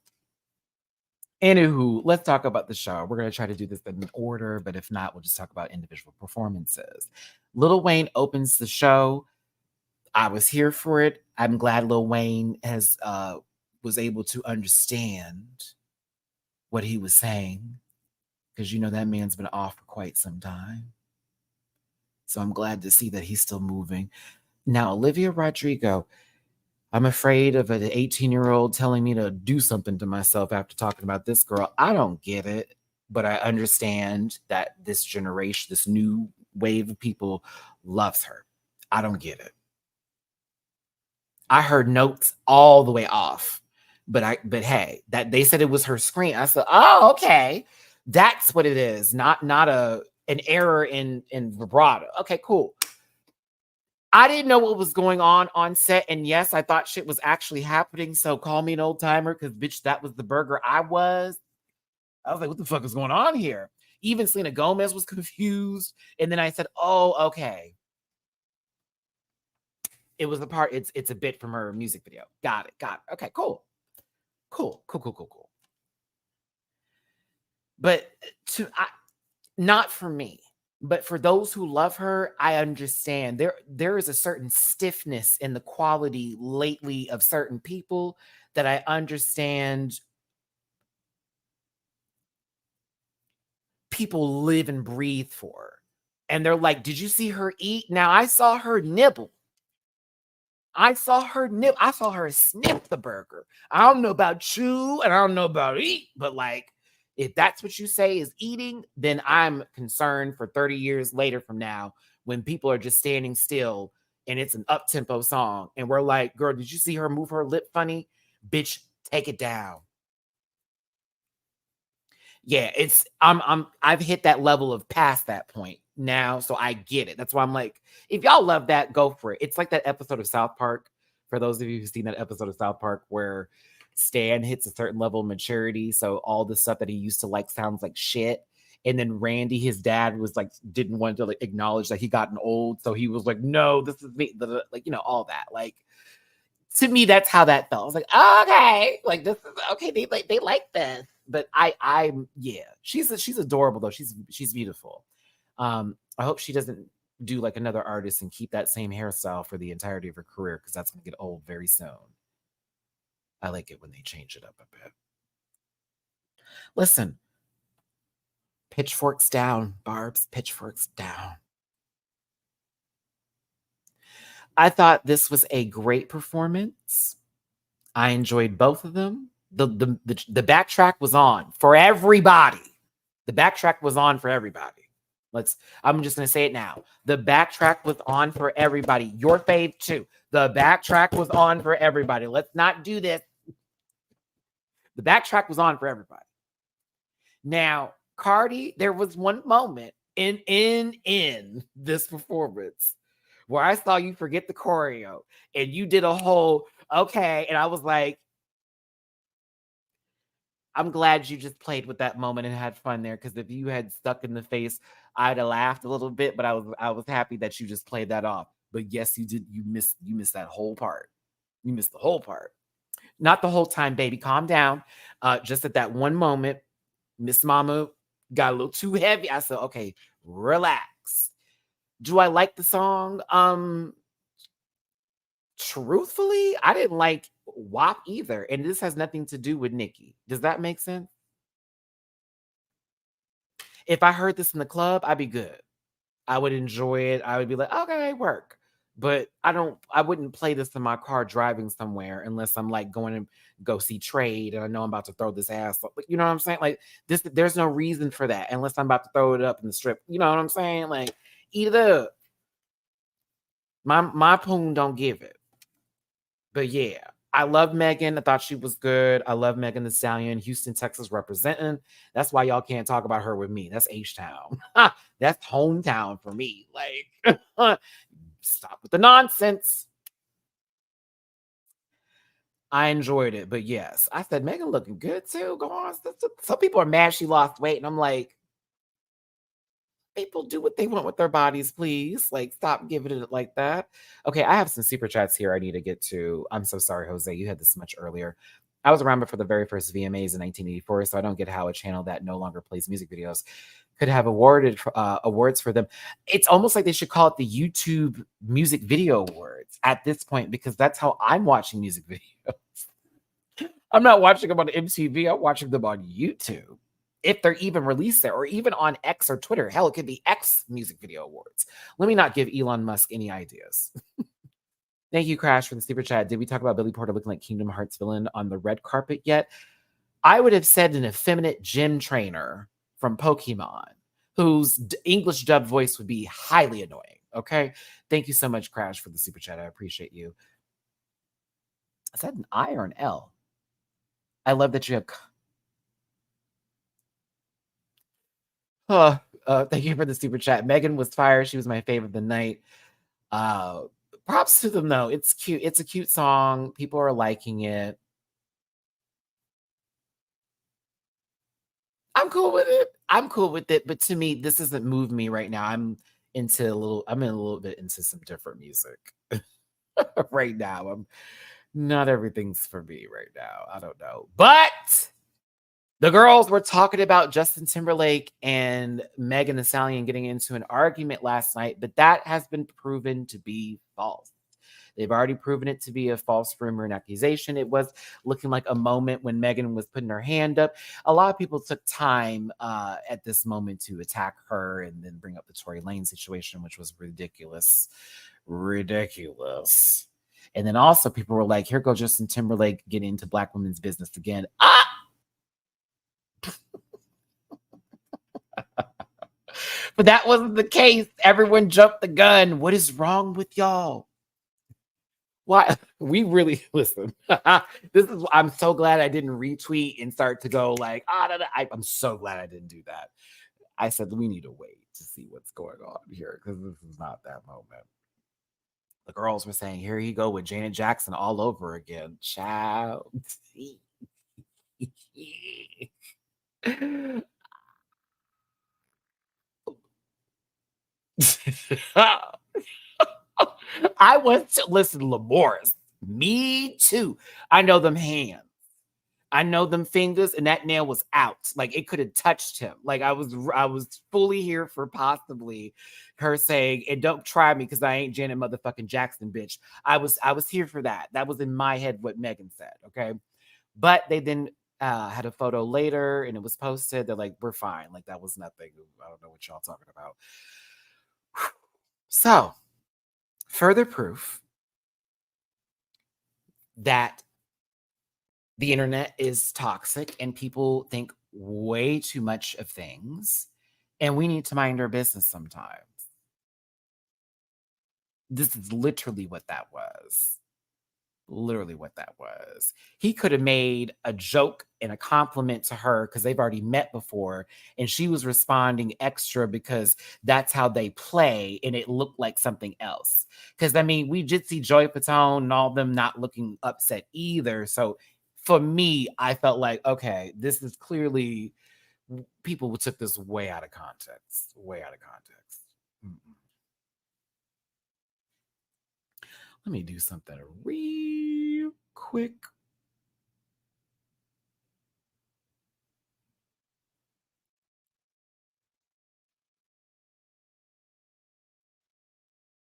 anywho, let's talk about the show. We're gonna try to do this in order, but if not, we'll just talk about individual performances. Lil Wayne opens the show. I was here for it. I'm glad Lil Wayne was able to understand what he was saying, because you know that man's been off for quite some time. So I'm glad to see that he's still moving. Now, Olivia Rodrigo, I'm afraid of an 18-year-old telling me to do something to myself after talking about this girl. I don't get it, but I understand that this generation, this new wave of people loves her. I don't get it. I heard notes all the way off, but hey, that they said it was her scream. I said, oh, okay. That's what it is. Not an error in vibrato. Okay, cool. I didn't know what was going on set. And yes, I thought shit was actually happening. So call me an old timer because, bitch, that was the burger I was. I was like, what the fuck is going on here? Even Selena Gomez was confused. And then I said, oh, okay. It was the part, it's a bit from her music video. Got it. Okay, cool. But not for me. But for those who love her, I understand. There is a certain stiffness in the quality lately of certain people that I understand people live and breathe for. And they're like, did you see her eat? Now, I saw her nibble. I saw her sniff the burger. I don't know about chew and I don't know about eat, but like, if that's what you say is eating, then I'm concerned for 30 years later from now when people are just standing still and it's an up-tempo song and we're like, girl, did you see her move her lip funny? Bitch, take it down. Yeah, I've hit that level of past that point now, so I get it. That's why I'm like, if y'all love that, go for it. It's like that episode of South Park. For those of you who've seen that episode of South Park where Stan hits a certain level of maturity, so all the stuff that he used to like sounds like shit. And then Randy, his dad, was like, didn't want to like acknowledge that he gotten old, so he was like, "No, this is me." Like, you know, all that. Like, to me, that's how that felt. I was like, oh, okay, like this is okay. They like this, but I'm yeah. She's adorable though. She's beautiful. I hope she doesn't do like another artist and keep that same hairstyle for the entirety of her career because that's gonna get old very soon. I like it when they change it up a bit. Listen, pitchforks down, Barbs. Pitchforks down. I thought this was a great performance. I enjoyed both of them. The backtrack was on for everybody. The backtrack was on for everybody. I'm just going to say it now. The backtrack was on for everybody. Your fave too. The backtrack was on for everybody. Let's not do this. The backtrack was on for everybody. Now, Cardi, there was one moment in this performance where I saw you forget the choreo and you did a whole okay, and I was like, I'm glad you just played with that moment and had fun there, because if you had stuck in the face, I'd have laughed a little bit, but I was happy that you just played that off. But yes, you did. You missed that whole part. You missed the whole part. Not the whole time, baby. Calm down. Just at that one moment, Miss Mama got a little too heavy. I said, okay, relax. Do I like the song? Truthfully, I didn't like WAP either. And this has nothing to do with Nicki. Does that make sense? If I heard this in the club, I'd be good. I would enjoy it. I would be like, okay, work. But I wouldn't play this in my car driving somewhere unless I'm like going to go see Trade and I know I'm about to throw this ass up. You know what I'm saying? Like this, there's no reason for that unless I'm about to throw it up in the strip. You know what I'm saying? Like, eat it up. My poon don't give it. But yeah, I love Megan. I thought she was good. I love Megan Thee Stallion, Houston, Texas representing. That's why y'all can't talk about her with me. That's H-Town. That's hometown for me. Like, stop with the nonsense. I enjoyed it. But yes, I said, Megan looking good too. Go on. Some people are mad she lost weight. And I'm like, people do what they want with their bodies, please. Like, stop giving it like that. Okay, I have some super chats here I need to get to. I'm so sorry, Jose. You had this much earlier. I was around before the very first VMAs in 1984, so I don't get how a channel that no longer plays music videos could have awarded awards for them. It's almost like they should call it the YouTube Music Video Awards at this point, because that's how I'm watching music videos. I'm not watching them on MTV. I'm watching them on YouTube. If they're even released there, or even on X or Twitter. Hell, it could be X Music Video Awards. Let me not give Elon Musk any ideas. Thank you, Crash, for the super chat. Did we talk about Billy Porter looking like Kingdom Hearts villain on the red carpet yet? I would have said an effeminate gym trainer from Pokemon, whose English dub voice would be highly annoying. Okay? Thank you so much, Crash, for the super chat. I appreciate you. Is that an I or an L? I love that you have... thank you for the super chat. Megan was fire. She was my favorite of the night. Props to them though. It's cute. It's a cute song. People are liking it. I'm cool with it. But to me, this doesn't move me right now. I'm in a little bit into some different music right now. Not everything's for me right now. I don't know. But the girls were talking about Justin Timberlake and Megan Thee Stallion getting into an argument last night, but that has been proven to be false. They've already proven it to be a false rumor and accusation. It was looking like a moment when Megan was putting her hand up. A lot of people took time at this moment to attack her and then bring up the Tory Lane situation, which was ridiculous. Ridiculous. And then also people were like, here goes Justin Timberlake getting into Black women's business again. But that wasn't the case. Everyone jumped the gun. What is wrong with y'all? Why? We really listen. I'm so glad I didn't retweet and start to go like, I'm so glad I didn't do that. I said we need to wait to see what's going on here, because this is not that moment. The girls were saying, here you go with Janet Jackson all over again. Child. I want to listen, Lamorris. Me too. I know them hands. I know them fingers, and that nail was out. Like it could have touched him. Like I was fully here for possibly her saying, and don't try me because I ain't Janet motherfucking Jackson, bitch. I was here for that. That was in my head what Megan said. Okay. But they then had a photo later and it was posted. They're like, we're fine. Like that was nothing. I don't know what y'all talking about. So, further proof that the internet is toxic and people think way too much of things, and we need to mind our business sometimes. This is literally what that was. Literally what that was. He could have made a joke and a compliment to her because they've already met before, and she was responding extra because that's how they play, and it looked like something else. Because I mean, we did see Joy Fatone and all of them not looking upset either. So for me, I felt like, okay, this is clearly people took this way out of context. Way out of context. Mm-mm. Let me do something real quick.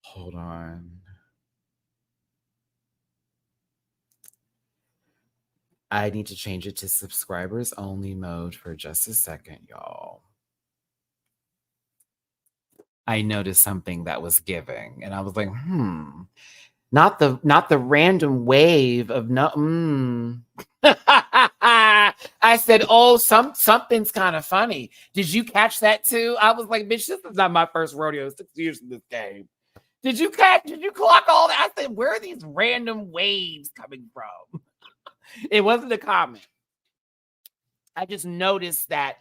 Hold on. I need to change it to subscribers only mode for just a second, y'all. I noticed something that was giving, and I was like, not the random wave of no. I said, oh, something's kind of funny. Did you catch that too? I was like, bitch, this is not my first rodeo. 6 years in this game. Did you clock all that? I said, where are these random waves coming from? It wasn't a comment. I just noticed that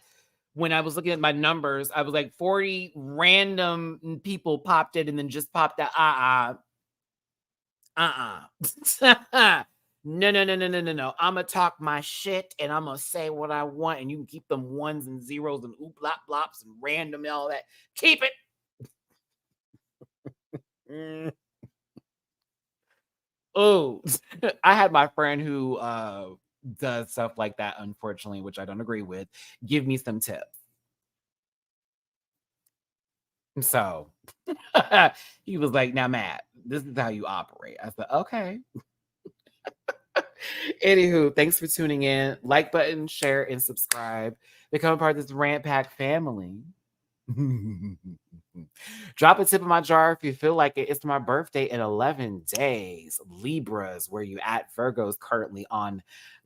when I was looking at my numbers, I was like 40 random people popped in and then just popped out. No, no, no, no, no, no, no. I'm gonna talk my shit and I'm gonna say what I want, and you can keep them ones and zeros and oop blop blops and random and all that. Keep it. Mm. Oh, I had my friend who does stuff like that, unfortunately, which I don't agree with. Give me some tips. So he was like, now, Matt, this is how you operate. I said, okay. Anywho, thanks for tuning in. Like button, share, and subscribe. Become a part of this Rant Pack family. Drop a tip in my jar if you feel like it. It's my birthday in 11 days. Libras, where you at? Virgo's currently on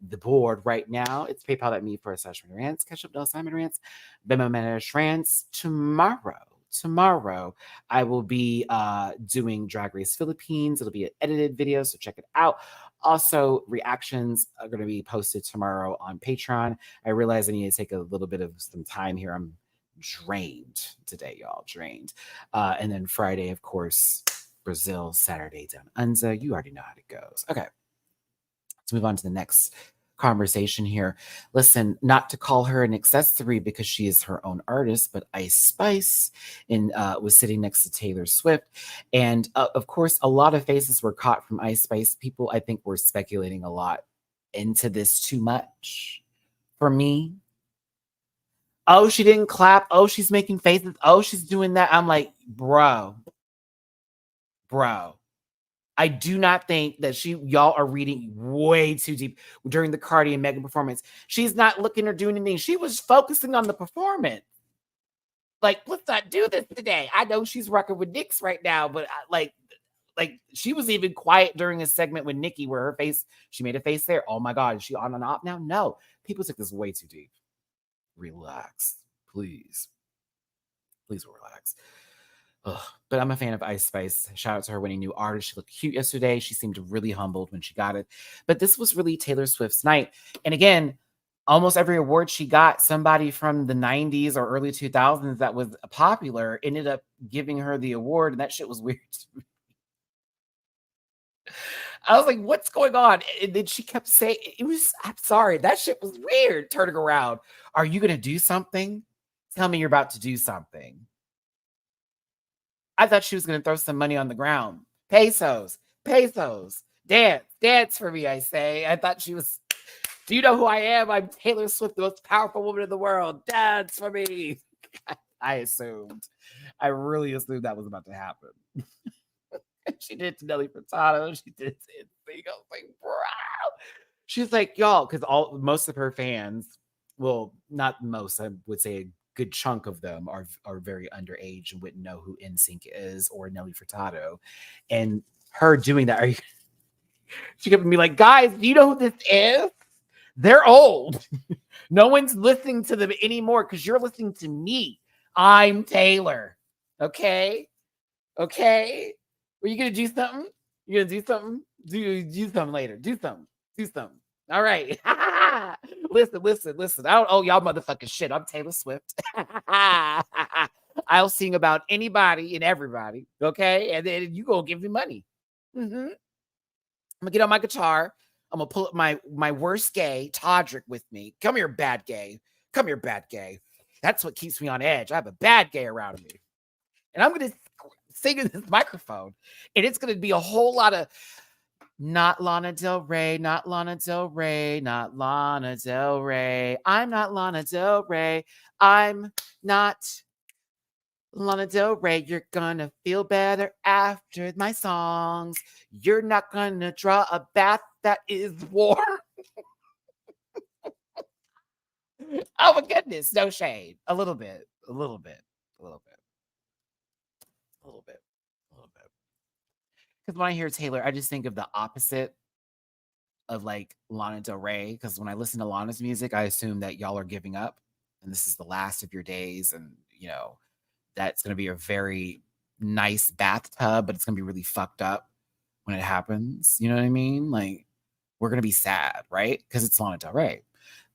the board right now. It's PayPal.me /MattyRants. Catch up, Simon Rants. Venmo MattyRants tomorrow I will be doing Drag Race Philippines. It'll be an edited video, so check it out. Also, reactions are going to be posted tomorrow on Patreon. I realize I need to take a little bit of some time here. I'm drained today, y'all. Drained. And then Friday, of course, Brazil. Saturday down under. You already know how it goes. Okay, let's move on to the next conversation here. Listen, not to call her an accessory because she is her own artist, but Ice Spice was sitting next to Taylor Swift. And of course, a lot of faces were caught from Ice Spice. People, I think, were speculating a lot into this too much for me. Oh, she didn't clap. Oh, she's making faces. Oh, she's doing that. I'm like, bro. I do not think that y'all are reading way too deep during the Cardi and Megan performance. She's not looking or doing anything. She was focusing on the performance. Like, let's not do this today. I know she's rocking with Nyx right now, but like she was even quiet during a segment with Nicki where her face, she made a face there. Oh my God, is she on and off now? No, people took this way too deep. Relax, please. Please relax. Ugh. But I'm a fan of Ice Spice. Shout out to her winning new artist. She looked cute yesterday. She seemed really humbled when she got it. But this was really Taylor Swift's night. And again, almost every award she got, somebody from the 90s or early 2000s that was popular ended up giving her the award. And that shit was weird. I was like, what's going on? And then she kept saying, I'm sorry, that shit was weird. Turning around. Are you going to do something? Tell me you're about to do something. I thought she was going to throw some money on the ground. Pesos. Dance for me, I say. I thought she was, do you know who I am? I'm Taylor Swift, the most powerful woman in the world. Dance for me. I assumed. I really assumed that was about to happen. She did to Nelly Furtado. She did it. I was like, bro. She's like, y'all, because most of her fans, well, not most, I would say a good chunk of them are very underage and wouldn't know who NSYNC is or Nelly Furtado. And her doing that, she kept me like, guys, do you know who this is? They're old. No one's listening to them anymore because you're listening to me. I'm Taylor. Okay? Okay? Are you gonna do something? You gonna do something? Do something later. Do something. Do something. All right. Listen. I don't owe y'all motherfucking shit. I'm Taylor Swift. I'll sing about anybody and everybody. Okay? And then you gonna give me money. I'm gonna get on my guitar. I'm gonna pull up my worst gay, Todrick, with me. Come here, bad gay. Come here, bad gay. That's what keeps me on edge. I have a bad gay around me. And I'm gonna sing in this microphone. And it's gonna be a whole lot of not Lana Del Rey, not Lana Del Rey, not Lana Del Rey. I'm not Lana Del Rey. I'm not Lana Del Rey. You're gonna feel better after my songs. You're not gonna draw a bath that is warm. Oh my goodness, no shade. A little bit. Because when I hear Taylor, I just think of the opposite of like Lana Del Rey. Because when I listen to Lana's music, I assume that y'all are giving up and this is the last of your days. And, that's going to be a very nice bathtub, but it's going to be really fucked up when it happens. You know what I mean? Like, we're going to be sad, right? Because it's Lana Del Rey.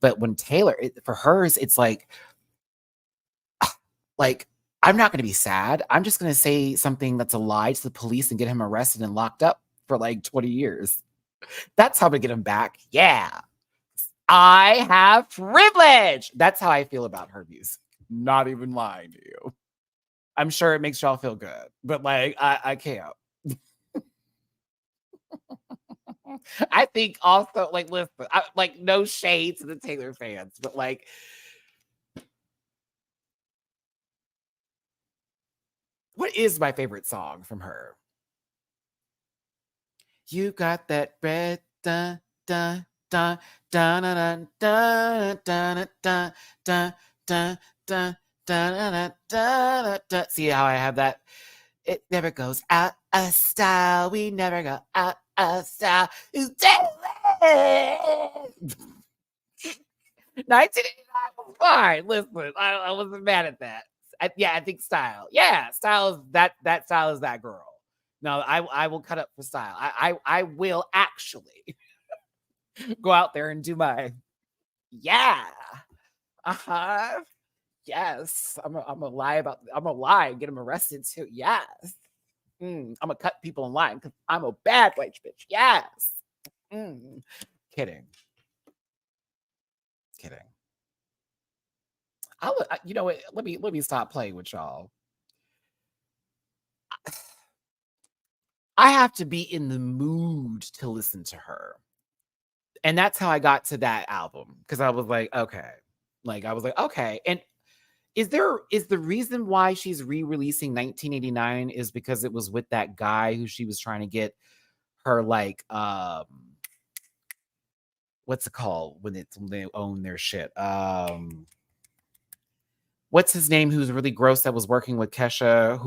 But when Taylor, for hers, it's like, I'm not going to be sad. I'm just going to say something that's a lie to the police and get him arrested and locked up for like 20 years. That's how to get him back. Yeah. I have privilege. That's how I feel about her music. Not even lying to you. I'm sure it makes y'all feel good, but like, I can't. I think also, like, listen, like, no shade to the Taylor fans, but like, what is my favorite song from her? You got that red da da da da da da da da da da da da. See how I have that? It never goes out of style. We never go out of style. 1989 was fine. Listen, I wasn't mad at that. I think style. Yeah, style is that style is that girl. No, I will cut up for style. I will actually go out there and do my uh-huh. Yes. I'm gonna lie and get them arrested too. Yes. I'm gonna cut people in line because I'm a bad white bitch. Yes. Mm. Kidding. You know what? Let me stop playing with y'all. I have to be in the mood to listen to her. And that's how I got to that album because I was like, okay. Like I was like, okay. And is the reason why she's re-releasing 1989 is because it was with that guy who she was trying to get her like what's it called when they own their shit? What's his name? Who's really gross that was working with Kesha?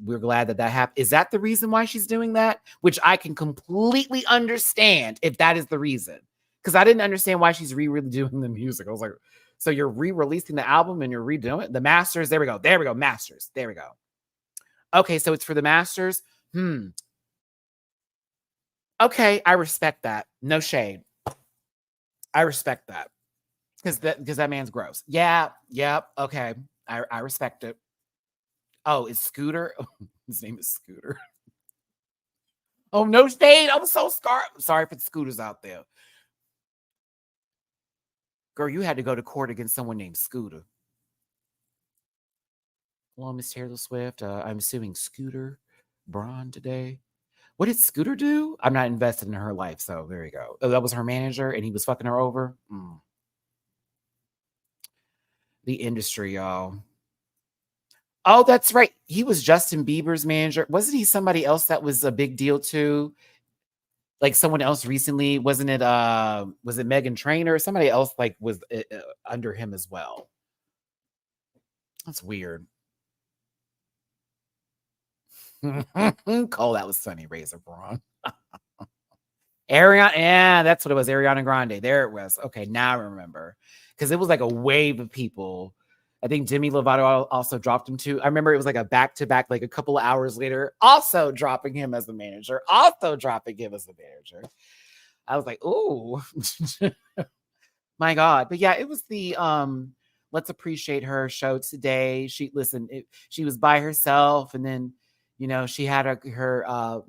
We're glad that happened. Is that the reason why she's doing that? Which I can completely understand if that is the reason, because I didn't understand why she's re-doing the music. I was like, so you're re-releasing the album and you're redoing it? The Masters. There we go. Masters. There we go. Okay, so it's for the Masters. Okay, I respect that. No shade. I respect that. Because that man's gross. Yeah, okay. I respect it. Oh, it's Scooter. His name is Scooter. Oh, no shade. I'm so scared. Sorry for the Scooters out there. Girl, you had to go to court against someone named Scooter. Hello, Miss Taylor Swift. I'm suing Scooter Braun today. What did Scooter do? I'm not invested in her life, so there you go. Oh, that was her manager, and he was fucking her over. The industry, y'all. Oh, that's right. He was Justin Bieber's manager. Wasn't he somebody else that was a big deal too? Like someone else recently, wasn't it? Was it Megan Trainor? Somebody else like was under him as well. That's weird. Cole, that was Sunny Razor Braun. Ariana, yeah, that's what it was. Ariana Grande. There it was. Okay, now I remember. Because it was like a wave of people. I think Demi Lovato also dropped him too. I remember it was like a back-to-back, like a couple of hours later, also dropping him as the manager, also dropping him as the manager. I was like, ooh, my God. But yeah, it was the Let's Appreciate Her show today. She was by herself, and then she had her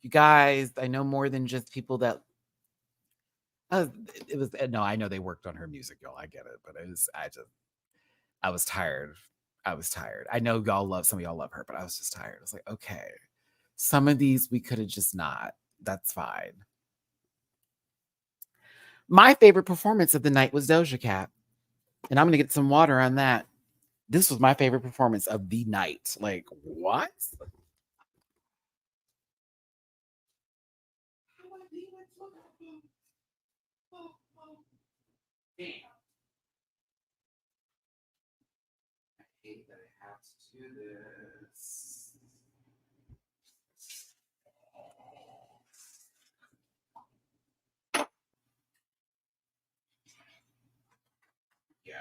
you guys, I know more than just people that it was no, I know they worked on her music, y'all. I get it, but I was tired. I was tired. I know some of y'all love her, but I was just tired. I was like, okay, some of these we could have just not. That's fine. My favorite performance of the night was Doja Cat, and I'm gonna get some water on that. This was my favorite performance of the night. Like, what? Damn. I hate that I have to do this. Yeah.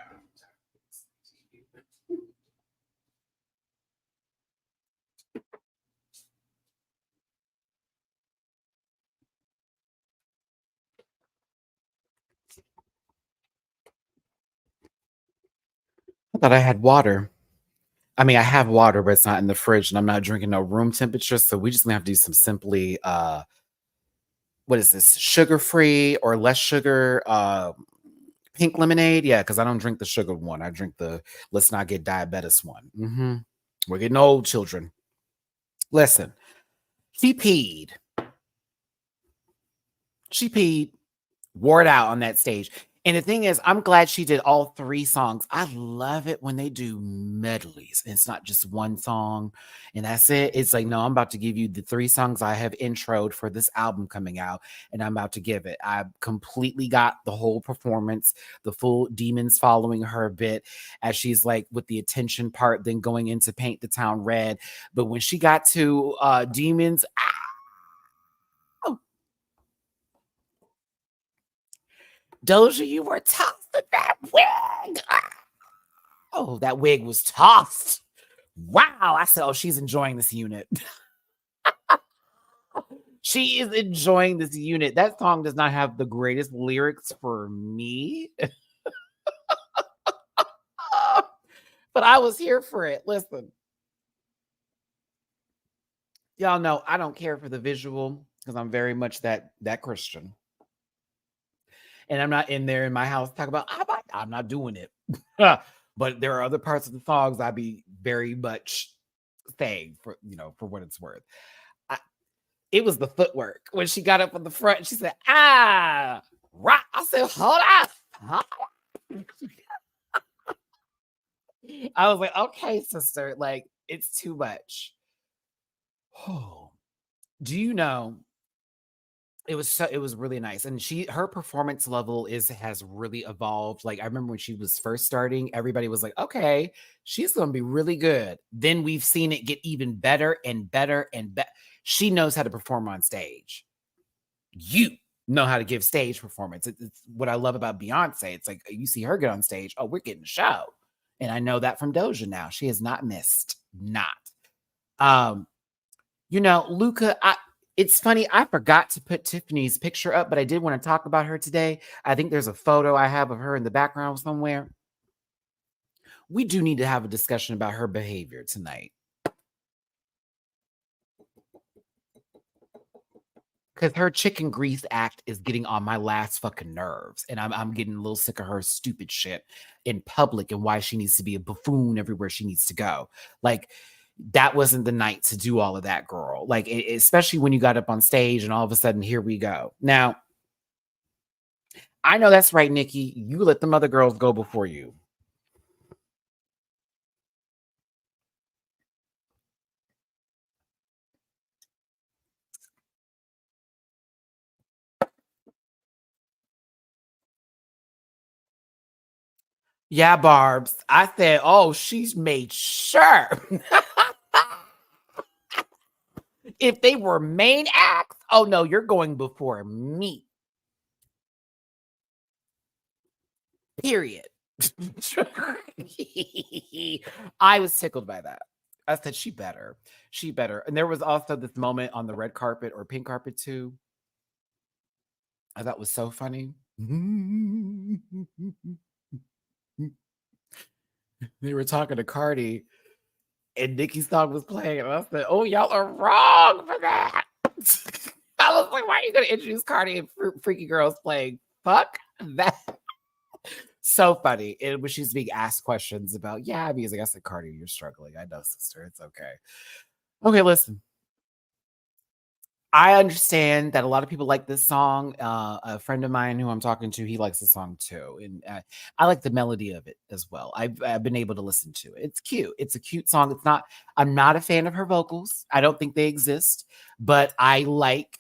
I thought I had water. I mean, I have water, but it's not in the fridge, and I'm not drinking no room temperature. So we just gonna have to do some simply what is this? Sugar-free or less sugar pink lemonade. Yeah, because I don't drink the sugar one. I drink the let's not get diabetes one. We're getting old, children. Listen, she peed. She peed. Wore it out on that stage. And the thing is, I'm glad she did all 3 songs. I love it when they do medleys. And it's not just one song and that's it. It's like, no, I'm about to give you the 3 songs I have introed for this album coming out, and I'm about to give it. I completely got the whole performance, the full demons following her bit as she's like with the attention part, then going into Paint the Town Red. But when she got to demons, Doja, you were tossed in that wig. Oh, that wig was tossed. Wow. I said, oh, she's enjoying this unit. She is enjoying this unit. That song does not have the greatest lyrics for me. But I was here for it. Listen, y'all know I don't care for the visual because I'm very much that Christian. And I'm not in there in my house talking about I'm not doing it. But there are other parts of the songs I'd be very much saying for what it's worth. It was the footwork when she got up on the front. She said, rock. I said, hold up. I was like, okay, sister, like it's too much. Oh, do you know it was really nice, and her performance level has really evolved. Like I remember when she was first starting, everybody was like, okay, she's gonna be really good. Then we've seen it get even better and better and better. She knows how to perform on stage. You know how to give stage performance. It's what I love about Beyonce. It's like you see her get on stage, oh, we're getting a show. And I know that from Doja now. She has not missed. Not. Um, Luca, it's funny, I forgot to put Tiffany's picture up, but I did want to talk about her today. I think there's a photo I have of her in the background somewhere. We do need to have a discussion about her behavior tonight. Because her chicken grease act is getting on my last fucking nerves. And I'm getting a little sick of her stupid shit in public and why she needs to be a buffoon everywhere she needs to go. Like, that wasn't the night to do all of that, girl. Like, especially when you got up on stage and all of a sudden, here we go. Now, I know that's right, Nicki. You let them other girls go before you. Yeah, Barb's. I said, oh, she's made sure. If they were main acts, oh no, you're going before me. Period. I was tickled by that. I said, she better. She better. And there was also this moment on the red carpet or pink carpet too. I thought was so funny. They were talking to Cardi and Nicki's song was playing. And I said, oh, y'all are wrong for that. I was like, why are you going to introduce Cardi and Freaky Girls playing? Fuck that. So funny. And when she's being asked questions about, yeah, music, I said, Cardi, you're struggling. I know, sister. It's okay. Okay, listen. I understand that a lot of people like this song. A friend of mine who I'm talking to, he likes the song too. And I like the melody of it as well. I've been able to listen to it. It's cute. It's a cute song. I'm not a fan of her vocals. I don't think they exist, but I like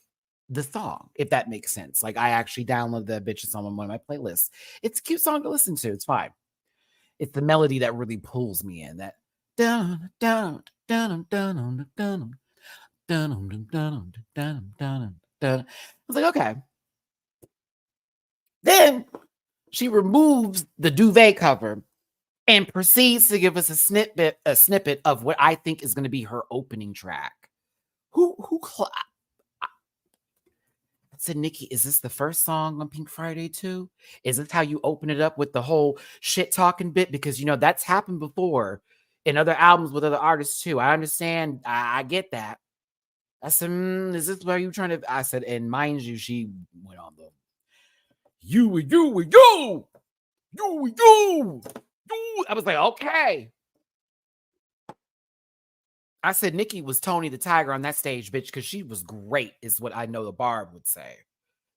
the song, if that makes sense. Like I actually downloaded that bitch song on one of my playlists. It's a cute song to listen to. It's fine. It's the melody that really pulls me in. That dun dun dun dun dun dun. I was like, okay. Then she removes the duvet cover and proceeds to give us a snippet of what I think is going to be her opening track. I said, Nicki, is this the first song on Pink Friday too? Is this how you open it up with the whole shit talking bit? Because that's happened before in other albums with other artists too. I understand. I get that. I said, is this where you trying to? I said, and mind you, she went on the you. I was like, okay. I said, Nicki was Tony the Tiger on that stage, bitch, because she was great, is what I know the Barb would say.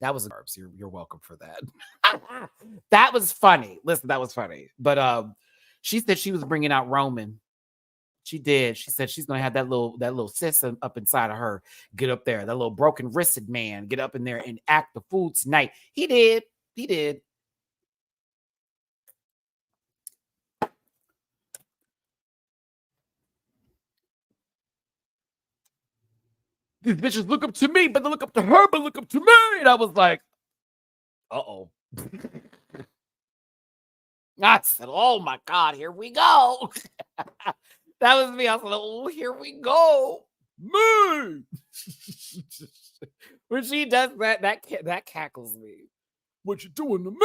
That was Barb's. You're welcome for that. That was funny. Listen, that was funny. But she said she was bringing out Roman. She did. She said she's gonna have that little system up inside of her. Get up there, that little broken wristed man. Get up in there and act the fool tonight. He did. He did. These bitches look up to me, but they look up to her, but look up to me. And I was like, uh-oh. I said, oh my God, here we go. That was me. I said, oh, here we go. Me. When she does that cackles me. What you doing to me?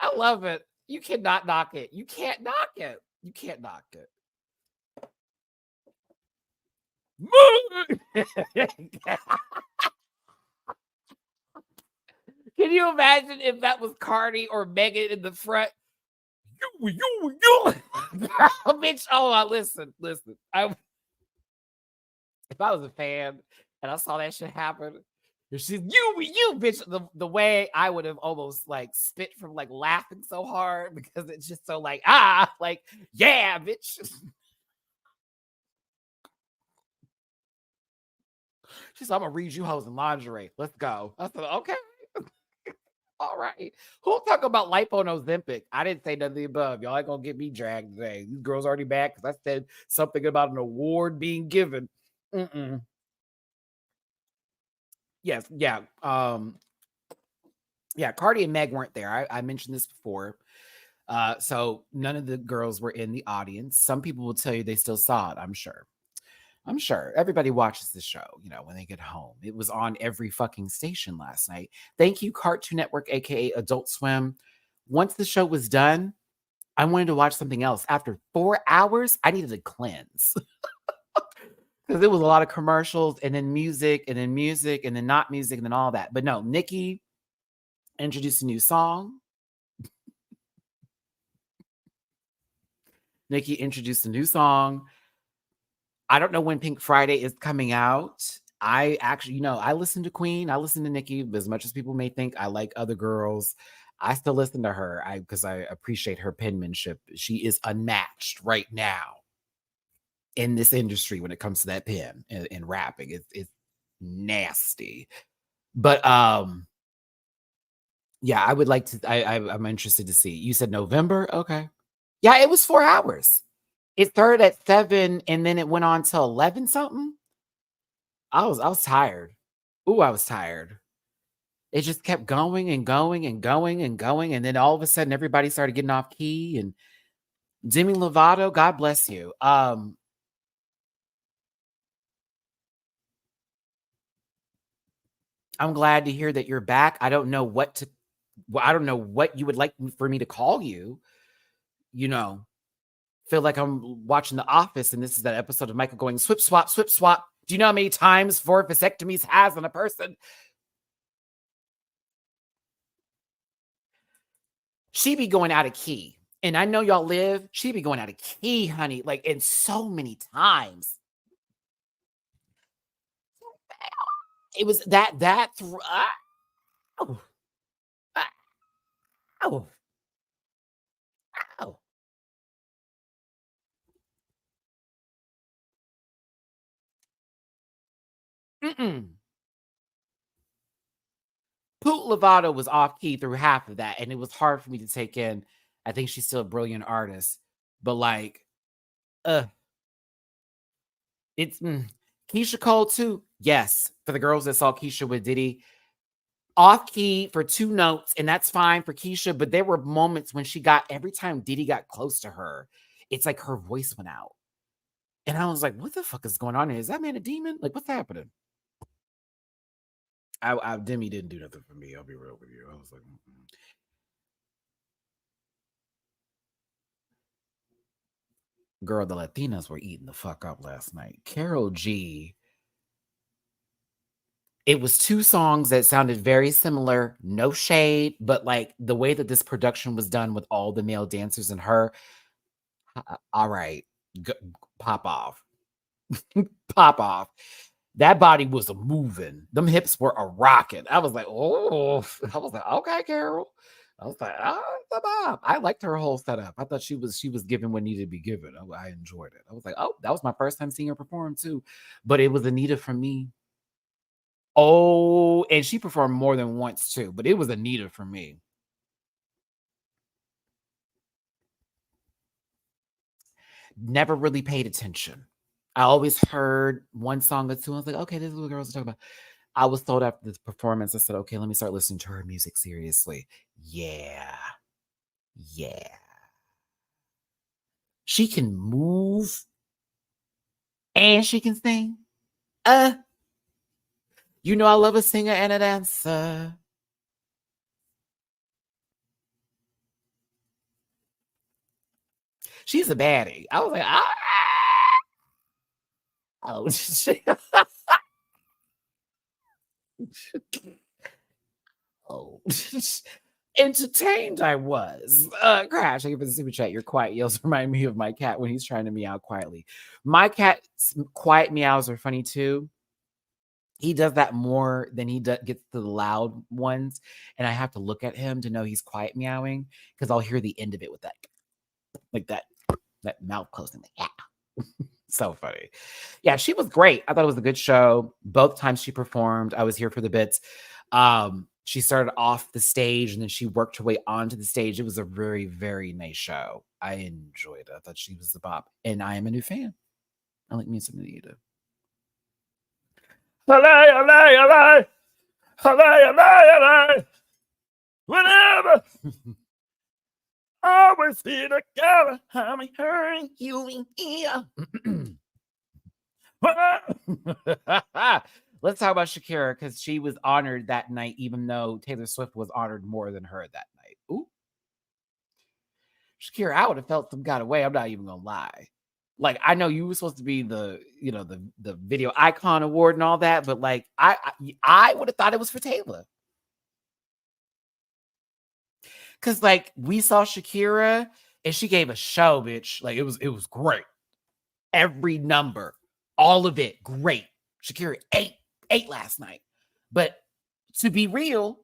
I love it. You cannot knock it. You can't knock it. You can't knock it. Can you imagine if that was Cardi or Megan in the front? You. Bitch, listen. If I was a fan and I saw that shit happen, she's you, bitch. The way I would have almost like spit from like laughing so hard because it's just so like, yeah, bitch. She said, I'm gonna read you hoes in lingerie. Let's go. I said, okay. All right. Who'll talk about lipo and Ozempic? I didn't say none of the above. Y'all ain't gonna get me dragged today. These girls already back because I said something about an award being given. Yes, yeah. Yeah, Cardi and Meg weren't there. I mentioned this before. So none of the girls were in the audience. Some people will tell you they still saw it, I'm sure. I'm sure everybody watches the show, when they get home. It was on every fucking station last night. Thank you, Cartoon Network, aka Adult Swim. Once the show was done, I wanted to watch something else. After 4 hours, I needed to cleanse. Because it was a lot of commercials and then music and then music and then not music and then all that. But no, Nicki introduced a new song. Nicki introduced a new song. I don't know when Pink Friday is coming out. I actually, I listen to Queen. I listen to Nicki as much as people may think I like other girls. I still listen to her because I appreciate her penmanship. She is unmatched right now in this industry when it comes to that pen and rapping. It's nasty. But yeah, I would like to. I'm interested to see. You said November, okay? Yeah, it was 4 hours. It started at 7 and then it went on till 11 something. I was tired. Ooh, I was tired. It just kept going and going and going and going, and then all of a sudden everybody started getting off key and Demi Lovato, God bless you. I'm glad to hear that you're back. I don't know I don't know what you would like for me to call you. You know, feel like I'm watching The Office and this is that episode of Michael going swip swap, swip swap. Do you know how many times 4 vasectomies has on a person? She be going out of key. And I know y'all live, she be going out of key, honey, like in so many times. It was oh, ow, ow. Mm-mm. Poot Lovato was off key through half of that, and it was hard for me to take in. I think she's still a brilliant artist, but like, uh, it's Keisha Cole too. Yes, for the girls that saw Keisha with Diddy, off key for 2 notes, and that's fine for Keisha. But there were moments when every time Diddy got close to her, it's like her voice went out, and I was like, "What the fuck is going on here? Is that man a demon? Like, what's happening?" Demi didn't do nothing for me. I'll be real with you. I was like, mm-mm. Girl, the Latinas were eating the fuck up last night. Carol G, it was 2 songs that sounded very similar, no shade, but like the way that this production was done with all the male dancers and her, all right, pop off. Pop off. That body was a moving. Them hips were a rocking. I was like, oh, I was like, okay, Carol. I was like, I liked her whole setup. I thought she was giving what needed to be given. I enjoyed it. I was like, oh, that was my first time seeing her perform too. But it was Anita for me. Oh, and she performed more than once too, but it was Anita for me. Never really paid attention. I always heard one song or two. I was like, okay, this is what girls are talking about. I was told after this performance, I said, okay, let me start listening to her music seriously. Yeah. Yeah. She can move and she can sing. Uh, I love a singer and a dancer. She's a baddie. I was like, oh, oh. Entertained I was. Crash, I give it a super chat. Your quiet yells remind me of my cat when he's trying to meow quietly. My cat's quiet meows are funny too. He does that more than gets to the loud ones, and I have to look at him to know he's quiet meowing because I'll hear the end of it with that, like that mouth closing. Like, yeah, so funny. Yeah, she was great. I thought it was a good show. Both times she performed, I was here for the bits. She started off the stage and then she worked her way onto the stage. It was a very, very nice show. I enjoyed it. I thought she was the bop, and I am a new fan. I like me some Anita. Hello. Whatever. Always see the color. I'm hearing you in here. Let's talk about Shakira because she was honored that night, even though Taylor Swift was honored more than her that night. Ooh, Shakira, I would have felt some kind of way. I'm not even gonna lie. Like, I know you were supposed to be the video icon award and all that, but like I would have thought it was for Taylor. Cause like we saw Shakira and she gave a show, bitch. Like it was great. Every number, all of it, great. Shakira ate last night. But to be real,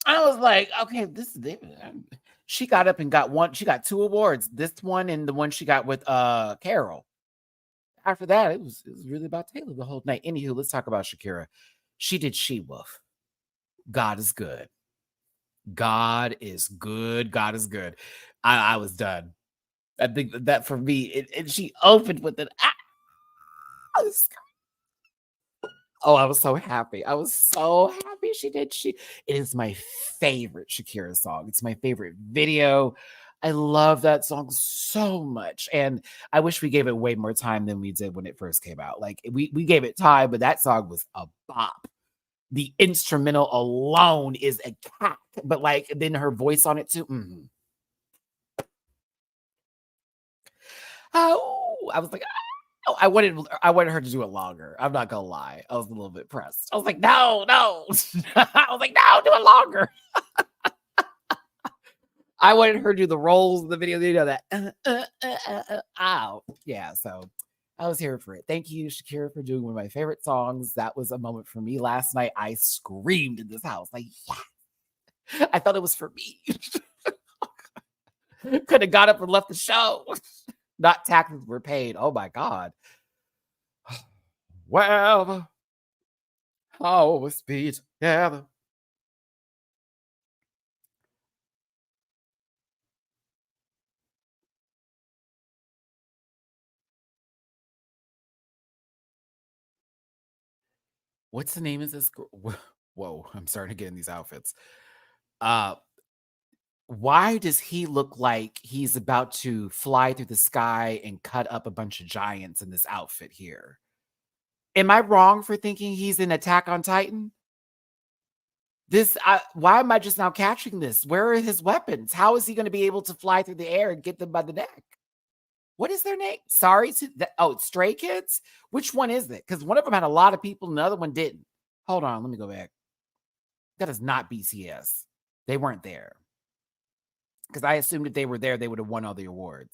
I was like, okay, this is it. She got up and got one. She got 2 awards. This one and the one she got with Carol. After that, it was really about Taylor the whole night. Anywho, let's talk about Shakira. She did She Wolf. God is good. God is good. God is good. I was done. I think that for me, and she opened with it. I was Oh, I was so happy. I was so happy she did. It is my favorite Shakira song. It's my favorite video. I love that song so much. And I wish we gave it way more time than we did when it first came out. Like we gave it time, but that song was a bop. The instrumental alone is a cat, but like then her voice on it too. Oh, I was like, oh, I wanted her to do it longer. I'm not gonna lie. I was a little bit pressed. I was like, no, no. I was like, no, do it longer. I wanted her to do the rolls in the video. You know that. Ow. Yeah, so I was here for it. Thank you, Shakira, for doing one of my favorite songs. That was a moment for me last night. I screamed in this house. Like, yeah. I thought it was for me. Could have got up and left the show. Not taxes were paid. Oh my God. Well, always be together. What's the name of this girl? Whoa, I'm starting to get in these outfits. Uh, why does he look like he's about to fly through the sky and cut up a bunch of giants in this outfit here? Am I wrong for thinking he's in Attack on Titan? Why am I just now catching this? Where are his weapons? How is he going to be able to fly through the air and get them by the neck? What is their name? Sorry, it's Stray Kids. Which one is it? Because one of them had a lot of people, and the other one didn't. Hold on, let me go back. That is not BCS. They weren't there. Because I assumed if they were there, they would have won all the awards.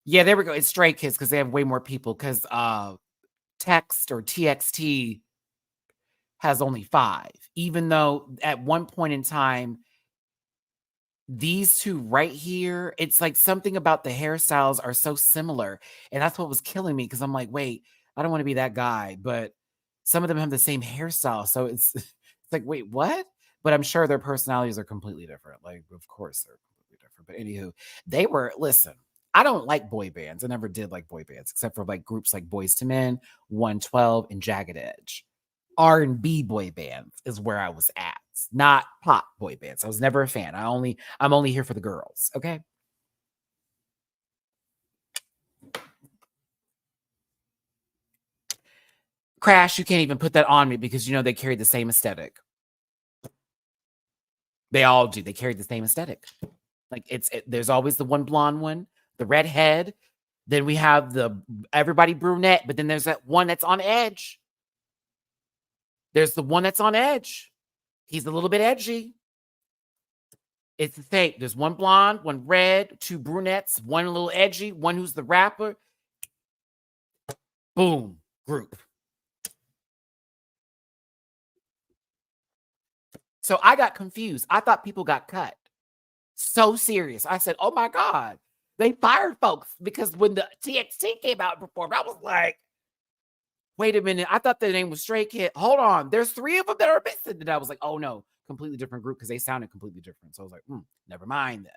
Yeah, there we go. It's Stray Kids because they have way more people. Because Text or TXT has only 5, even though at one point in time, these two right here, it's like something about the hairstyles are so similar. And that's what was killing me because I'm like, wait, I don't want to be that guy. But some of them have the same hairstyle. So it's, it's like, wait, what? But I'm sure their personalities are completely different. Like, of course, they're completely different. But listen, I don't like boy bands. I never did like boy bands, except for like groups like Boys to Men, 112, and Jagged Edge. R&B boy bands is where I was at, not pop boy bands. I was never a fan. I'm only here for the girls, okay? Crash, you can't even put that on me because you know they carry the same aesthetic. They all do. They carry the same aesthetic. Like there's always the one blonde one, the redhead. Then we have the everybody brunette, but then there's that one that's on edge. There's the one that's on edge. He's a little bit edgy. It's the same. There's one blonde, one red, 2 brunettes, one a little edgy, one who's the rapper. Boom, group. So I got confused. I thought people got cut. So serious. I said, oh my God, they fired folks because when the TXT came out and performed, I was like, wait a minute. I thought their name was Stray Kid. Hold on. There's 3 of them that are missing. And I was like, oh no, completely different group because they sounded completely different. So I was like, never mind then.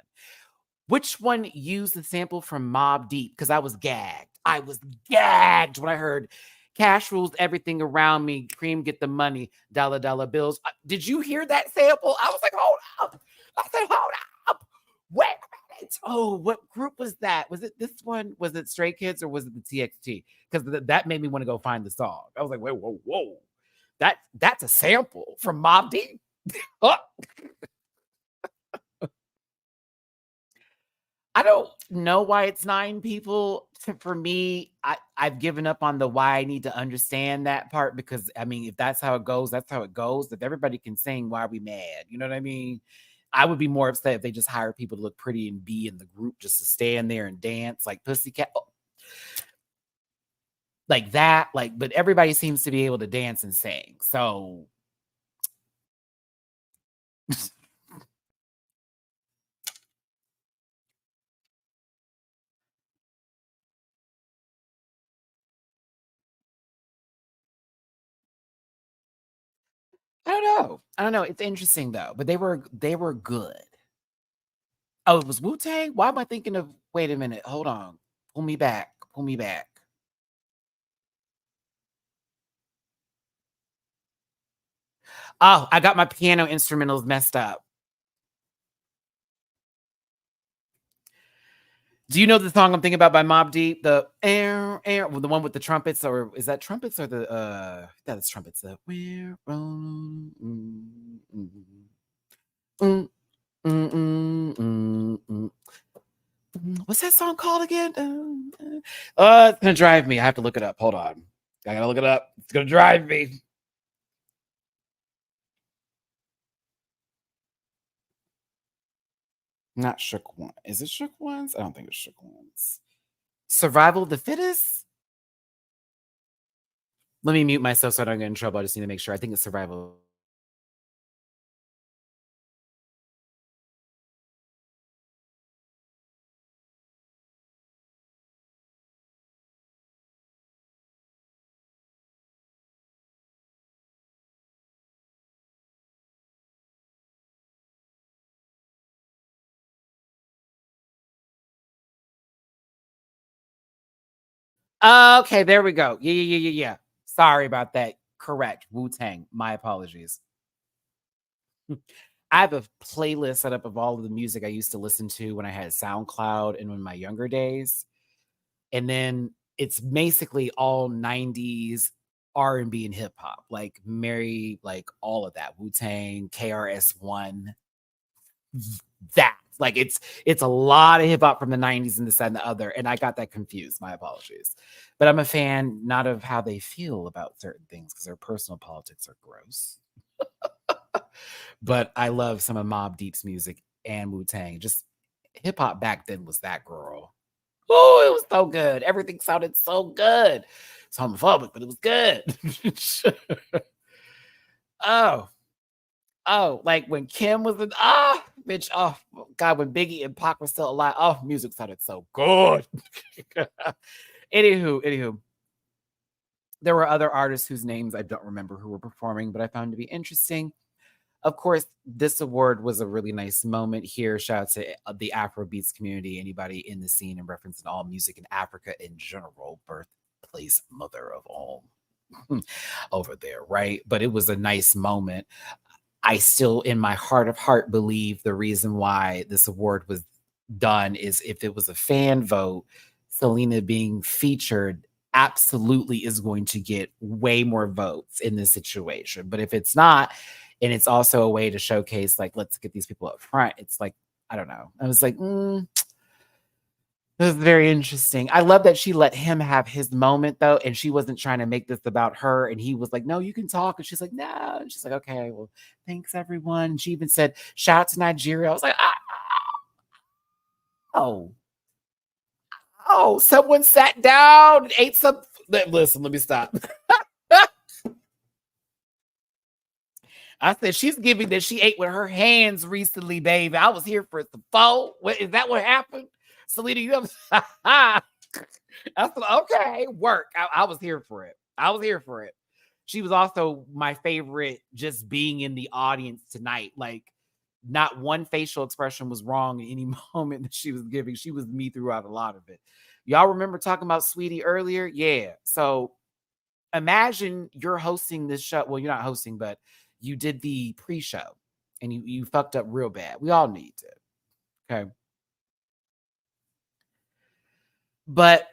Which one used the sample from Mobb Deep? Because I was gagged. I was gagged when I heard cash rules everything around me. Cream, get the money. Dollar, dollar bills. Did you hear that sample? I was like, hold up. I said, hold up. Wait a minute. Oh, what group was that? Was it this one? Was it Stray Kids or was it the TXT? Because that made me want to go find the song. I was like, wait, whoa. That's a sample from Mobb Deep. Oh. I don't know why it's 9 people. For me, I've given up on the why I need to understand that part because I mean, if that's how it goes, that's how it goes. If everybody can sing, why are we mad? You know what I mean? I would be more upset if they just hire people to look pretty and be in the group just to stand there and dance like Pussycat. Like that. But everybody seems to be able to dance and sing. So know. I don't know. It's interesting though, but they were good. Oh, it was Wu Tang. Why am I thinking of? Wait a minute. Hold on. Pull me back. Pull me back. Oh, I got my piano instrumentals messed up. Do you know the song I'm thinking about by Mobb Deep? The air, air, the one with the trumpets, or is that trumpets or the that's trumpets. The we're on, mm, mm. What's that song called again? It's gonna drive me. I have to look it up. Hold on. I gotta look it up. It's gonna drive me. Not Shook One. Is it Shook Ones? I don't think it's Shook Ones. Survival of the Fittest? Let me mute myself so I don't get in trouble. I just need to make sure. I think it's Survival. Okay, there we go. Yeah. Sorry about that. Correct. Wu Tang. My apologies. I have a playlist set up of all of the music I used to listen to when I had SoundCloud and in my younger days. And then it's basically all 90s R&B and B and hip hop, like Mary, like all of that. Wu-Tang, KRS-One, that. Like it's a lot of hip hop from the 90s and this and the other. And I got that confused. My apologies. But I'm a fan not of how they feel about certain things because their personal politics are gross. But I love some of Mobb Deep's music and Wu-Tang. Just hip hop back then was that girl. Oh, it was so good. Everything sounded so good. It's homophobic, but it was good. oh, like when Kim was in, bitch, oh, God, when Biggie and Pac were still alive, oh, music sounded so good. Anywho, there were other artists whose names I don't remember who were performing, but I found to be interesting. Of course, this award was a really nice moment here. Shout out to the Afrobeats community, anybody in the scene and referencing all music in Africa in general, birthplace, mother of all over there, right? But it was a nice moment. I still, in my heart of heart, believe the reason why this award was done is if it was a fan vote, Selena being featured absolutely is going to get way more votes in this situation. But if it's not, and it's also a way to showcase, like, let's get these people up front, it's like, I don't know. I was like, this is very interesting. I love that she let him have his moment though, and she wasn't trying to make this about her. And he was like, "No, you can talk." And she's like, "No." And she's like, "Okay, well, thanks everyone." And she even said, "Shout out to Nigeria." I was like, "Oh, oh, someone sat down and ate some." Listen, let me stop. I said she's giving that she ate with her hands recently, baby. I was here for the fall. What is that? What happened, Selena? You have. I said, okay, work. I was here for it. I was here for it. She was also my favorite, just being in the audience tonight. Like, not one facial expression was wrong in any moment that she was giving. She was me throughout a lot of it. Y'all remember talking about Sweetie earlier? Yeah. So imagine you're hosting this show. Well, you're not hosting, but you did the pre-show and you fucked up real bad. We all need to. Okay. But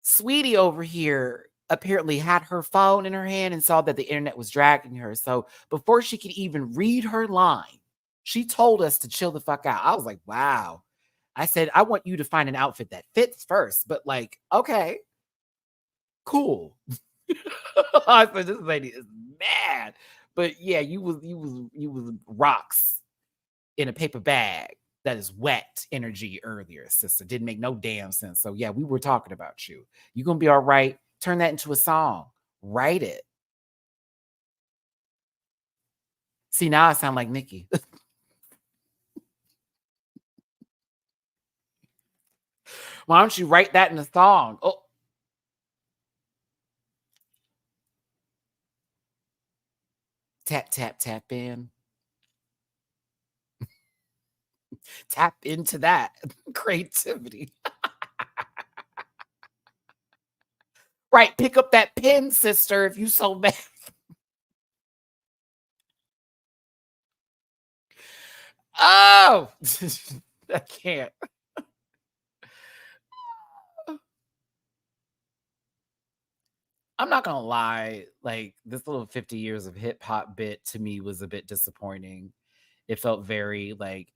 Sweetie over here apparently had her phone in her hand and saw that the internet was dragging her. So before she could even read her line, she told us to chill the fuck out. I was like, wow. I said, I want you to find an outfit that fits first, but like, okay, cool. I said, this lady is mad. But yeah, you was rocks in a paper bag that is wet energy earlier, sister. Didn't make no damn sense. So yeah, we were talking about you. You're gonna be all right. Turn that into a song. Write it. See, now I sound like Nicki. Why don't you write that in a song? Oh, Tap, tap, tap in. Tap into that creativity. Right. Pick up that pen, sister, if you so bad. Oh, I can't. I'm not gonna lie, like this little 50 years of hip hop bit to me was a bit disappointing. It felt very like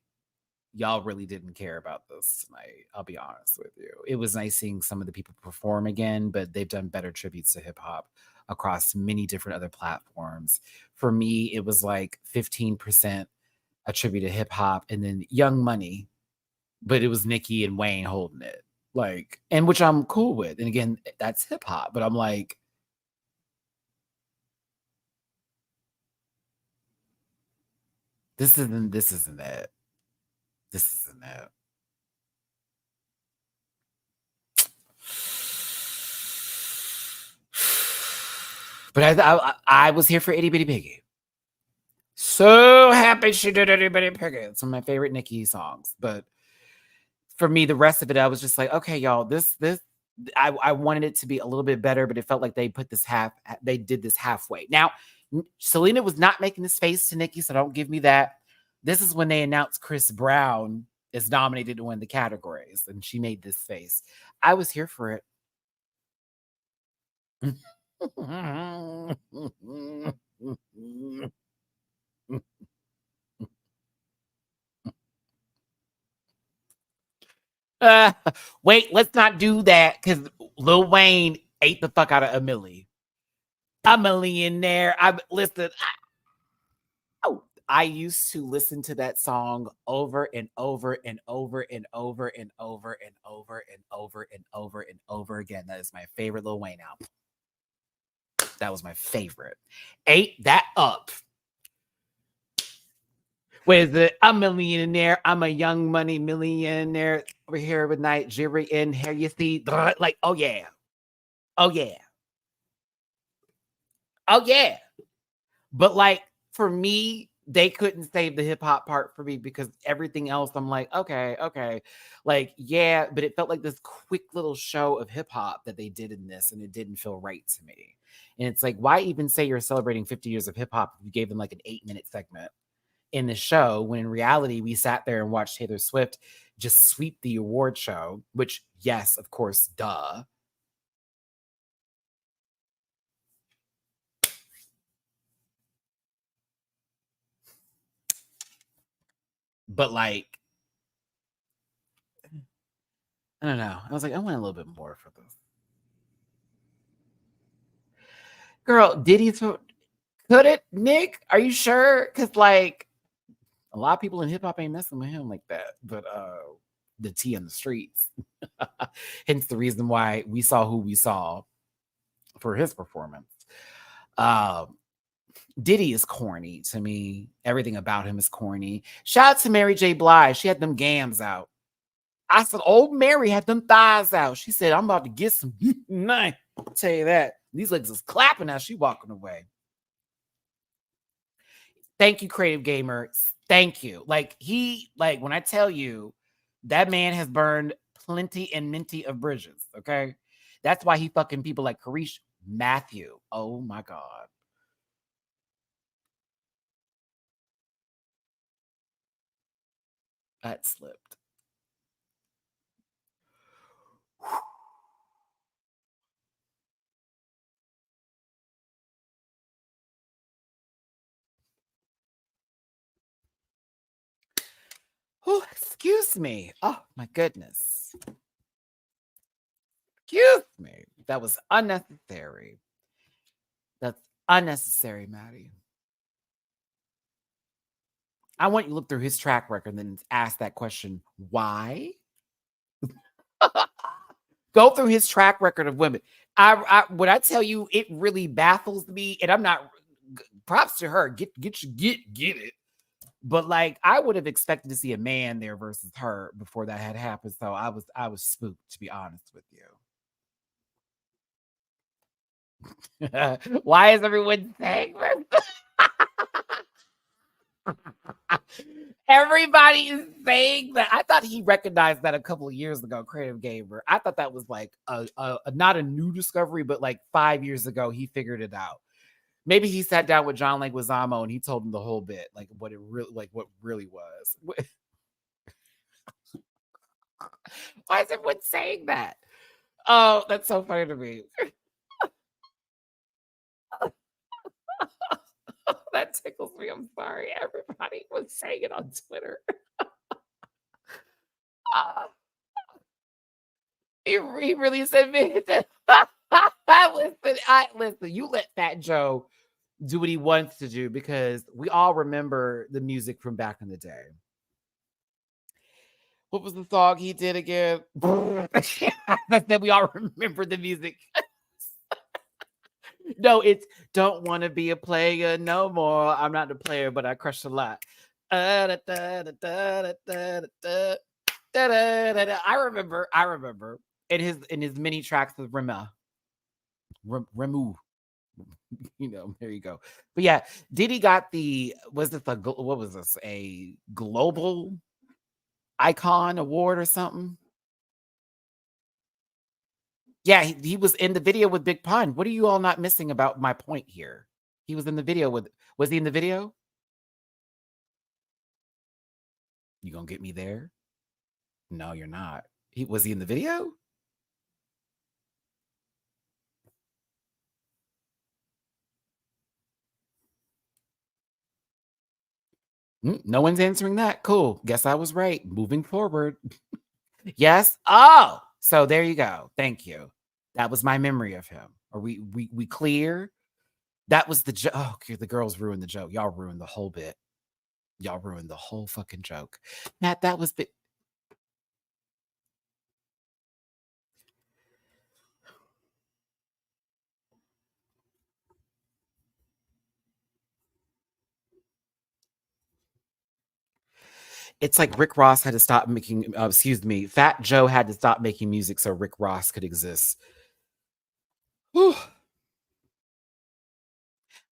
y'all really didn't care about this tonight. I'll be honest with you. It was nice seeing some of the people perform again, but they've done better tributes to hip hop across many different other platforms. For me, it was like 15% a tribute to hip hop and then Young Money, but it was Nicki and Wayne holding it. Like, and which I'm cool with. And again, that's hip hop, but I'm like, this isn't it. This isn't it. But I was here for Itty Bitty Piggy. So happy she did Itty Bitty Piggy. It's one of my favorite Nicki songs. But for me, the rest of it, I was just like, okay, y'all, I wanted it to be a little bit better, but it felt like they did this halfway. Now, Selena was not making this face to Nicki, so don't give me that. This is when they announced Chris Brown is nominated to win the categories, and she made this face. I was here for it. Uh, wait, let's not do that because Lil Wayne ate the fuck out of a Millie. A millionaire. I used to listen to that song over and over and over and over and over and over and over and over and over again. That is my favorite Lil Wayne album. That was my favorite. Ate that up. With it? I'm a millionaire. I'm a young money millionaire over here with Nigerian hair. You see, like, oh yeah. Oh yeah. Oh yeah. But like for me, they couldn't save the hip hop part for me because everything else, I'm like, okay. Like, yeah, but it felt like this quick little show of hip hop that they did in this, and it didn't feel right to me. And it's like, why even say you're celebrating 50 years of hip hop if you gave them like an 8-minute segment in the show when in reality we sat there and watched Taylor Swift just sweep the award show, which, yes, of course, duh. But like, I don't know. I was like, I want a little bit more for this. Girl, could it, Nick? Are you sure? Because like a lot of people in hip hop ain't messing with him like that. But the tea on the streets. Hence the reason why we saw who we saw for his performance. Diddy is corny to me. Everything about him is corny. Shout out to Mary J. Blige. She had them gams out. I said, old Mary had them thighs out. She said, I'm about to get some. Nice. I'll tell you that. These legs is clapping as she walking away. Thank you, Creative Gamer. Thank you. Like when I tell you that man has burned plenty and minty of bridges, okay? That's why he fucking people like Karish Matthew. Oh my God. That slipped. Oh, excuse me. Oh my goodness. Excuse me. That was unnecessary. That's unnecessary, Matty. I want you to look through his track record and then ask that question, why? Go through his track record of women. When I tell you, it really baffles me, and I'm not. Props to her. Get it. But like, I would have expected to see a man there versus her before that had happened. So I was spooked, to be honest with you. Why is everyone saying this? Everybody is saying that. I thought he recognized that a couple of years ago, Creative Gamer. I thought that was like a not a new discovery, but like 5 years ago, he figured it out. Maybe he sat down with John Leguizamo and he told him the whole bit, like what what really was. Why is everyone saying that? Oh, that's so funny to me. That tickles me. I'm sorry. Everybody was saying it on Twitter. Uh, he really said me. Listen. You let Fat Joe do what he wants to do because we all remember the music from back in the day. What was the song he did again? That we all remember the music. No, it's don't want to be a player no more. I'm not a player, but I crush a lot. I remember. In his mini tracks with Remu. There you go. But yeah, Diddy got what was this? A global icon award or something? Yeah, he was in the video with Big Pun. What are you all not missing about my point here? He was in the video was he in the video? You gonna get me there? No, you're not. Was he in the video? No one's answering that. Cool. Guess I was right. Moving forward. Yes. Oh, so there you go. Thank you. That was my memory of him. Are we clear? That was the joke. Oh, okay, the girls ruined the joke. Y'all ruined the whole bit. Y'all ruined the whole fucking joke. Matt, that was the. It's like Rick Ross had to stop making. Excuse me, Fat Joe had to stop making music so Rick Ross could exist. Whew.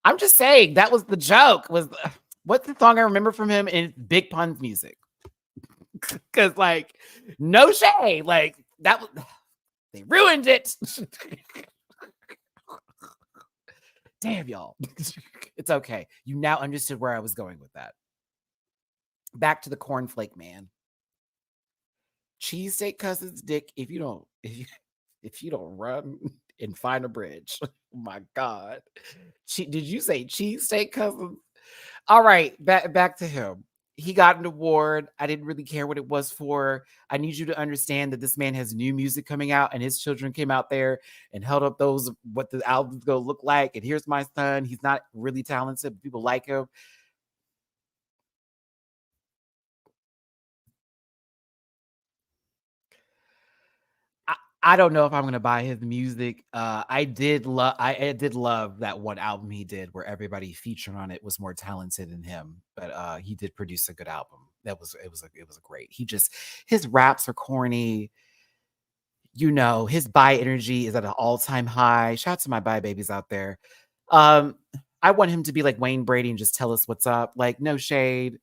I'm just saying that was the joke. What's the song I remember from him in Big Pun's music? Because like, no shade, like that was they ruined it. Damn y'all. It's okay. You now understood where I was going with that. Back to the cornflake man. Cheesesteak cousins, Dick. If you don't run and find a bridge, oh my God. Did you say cheesesteak cousins? All right, back to him. He got an award. I didn't really care what it was for. I need you to understand that this man has new music coming out, and his children came out there and held up what the album's gonna look like. And here's my son. He's not really talented, but people like him. I don't know if I'm gonna buy his music. I did love that one album he did where everybody featured on it was more talented than him, but he did produce a good album. It was a great. His raps are corny. His bi energy is at an all-time high. Shout out to my bi babies out there. Um, I want him to be like Wayne Brady and just tell us what's up. Like, no shade.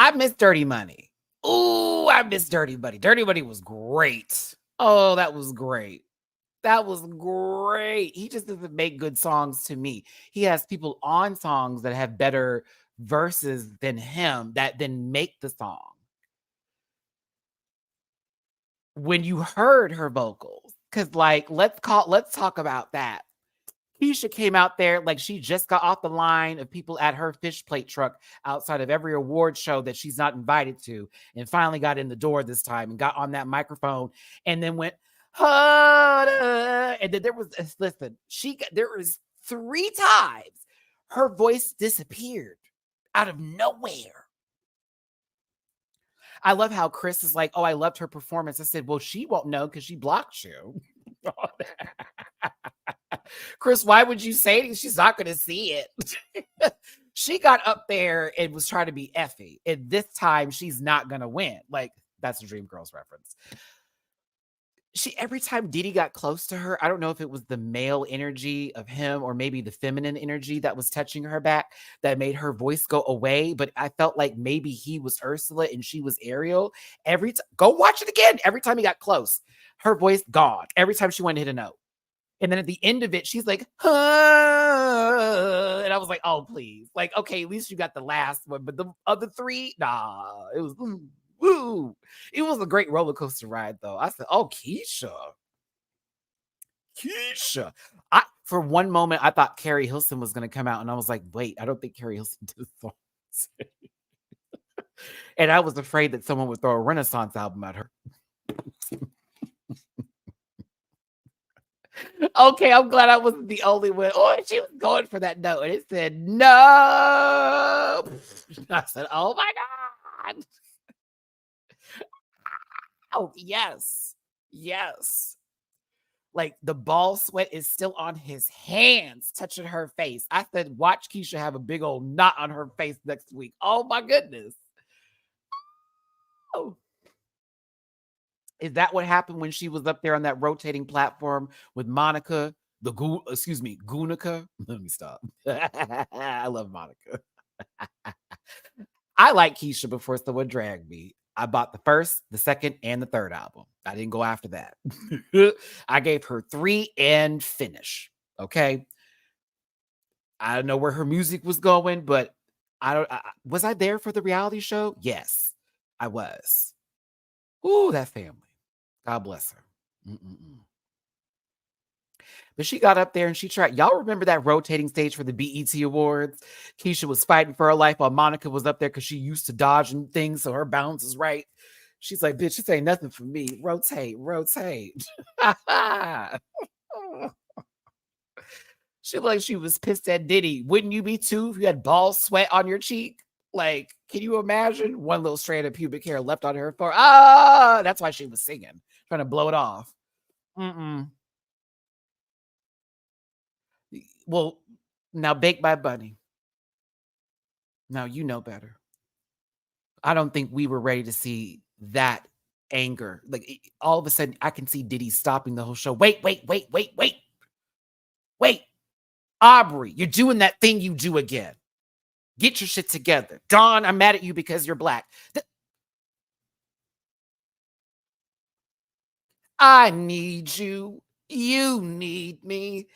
I miss Dirty Money. Ooh, I miss Dirty Money. Dirty Money was great. Oh, that was great. That was great. He just doesn't make good songs to me. He has people on songs that have better verses than him that then make the song. When you heard her vocals, because like let's talk about that. Keisha came out there like she just got off the line of people at her fish plate truck outside of every award show that she's not invited to, and finally got in the door this time and got on that microphone and then went, harder. And then there was there was 3 times her voice disappeared out of nowhere. I love how Chris is like, oh, I loved her performance. I said, well, she won't know because she blocked you. Chris, why would you say it? She's not going to see it. She got up there and was trying to be Effie. And this time she's not going to win. Like, That's a Dreamgirls reference. Every time Diddy got close to her, I don't know if it was the male energy of him or maybe the feminine energy that was touching her back that made her voice go away. But I felt like maybe he was Ursula and she was Ariel. Every time, go watch it again. Every time he got close, her voice gone. Every time she wanted to hit a note. And then at the end of it, she's like, huh. And I was like, oh, please. Like, okay, at least you got the last one. But the other three, nah, it was woo. It was a great roller coaster ride, though. I said, oh, Keisha. For one moment, I thought Carrie Hilson was going to come out. And I was like, wait, I don't think Carrie Hilson did songs. And I was afraid that someone would throw a Renaissance album at her. Okay, I'm glad I wasn't the only one. Oh, she was going for that note, and it said no. I said, "Oh my god!" Oh yes, yes. Like the ball sweat is still on his hands, touching her face. I said, "Watch Keisha have a big old knot on her face next week." Oh my goodness. Oh. Is that what happened when she was up there on that rotating platform with Monica? Gunica? Let me stop. I love Monica. I like Keisha before someone dragged me. I bought the first, the second, and the third album. I didn't go after that. I gave her 3 and finish. Okay. I don't know where her music was going, but was I there for the reality show? Yes, I was. Ooh, that family. God bless her. Mm-mm-mm. But she got up there and she tried. Y'all remember that rotating stage for the BET Awards? Keisha was fighting for her life while Monica was up there because she used to dodge and things, so her balance is right. She's like, bitch, this ain't nothing for me. Rotate. She was pissed at Diddy. Wouldn't you be too if you had ball sweat on your cheek? Like, can you imagine one little strand of pubic hair left on her for that's why she was singing, trying to blow it off. Well, now Baked by Bunny. Now you know better. I don't think we were ready to see that anger. Like all of a sudden, I can see Diddy stopping the whole show. Wait. Aubrey, you're doing that thing you do again. Get your shit together. Dawn, I'm mad at you because you're black. I need you. You need me.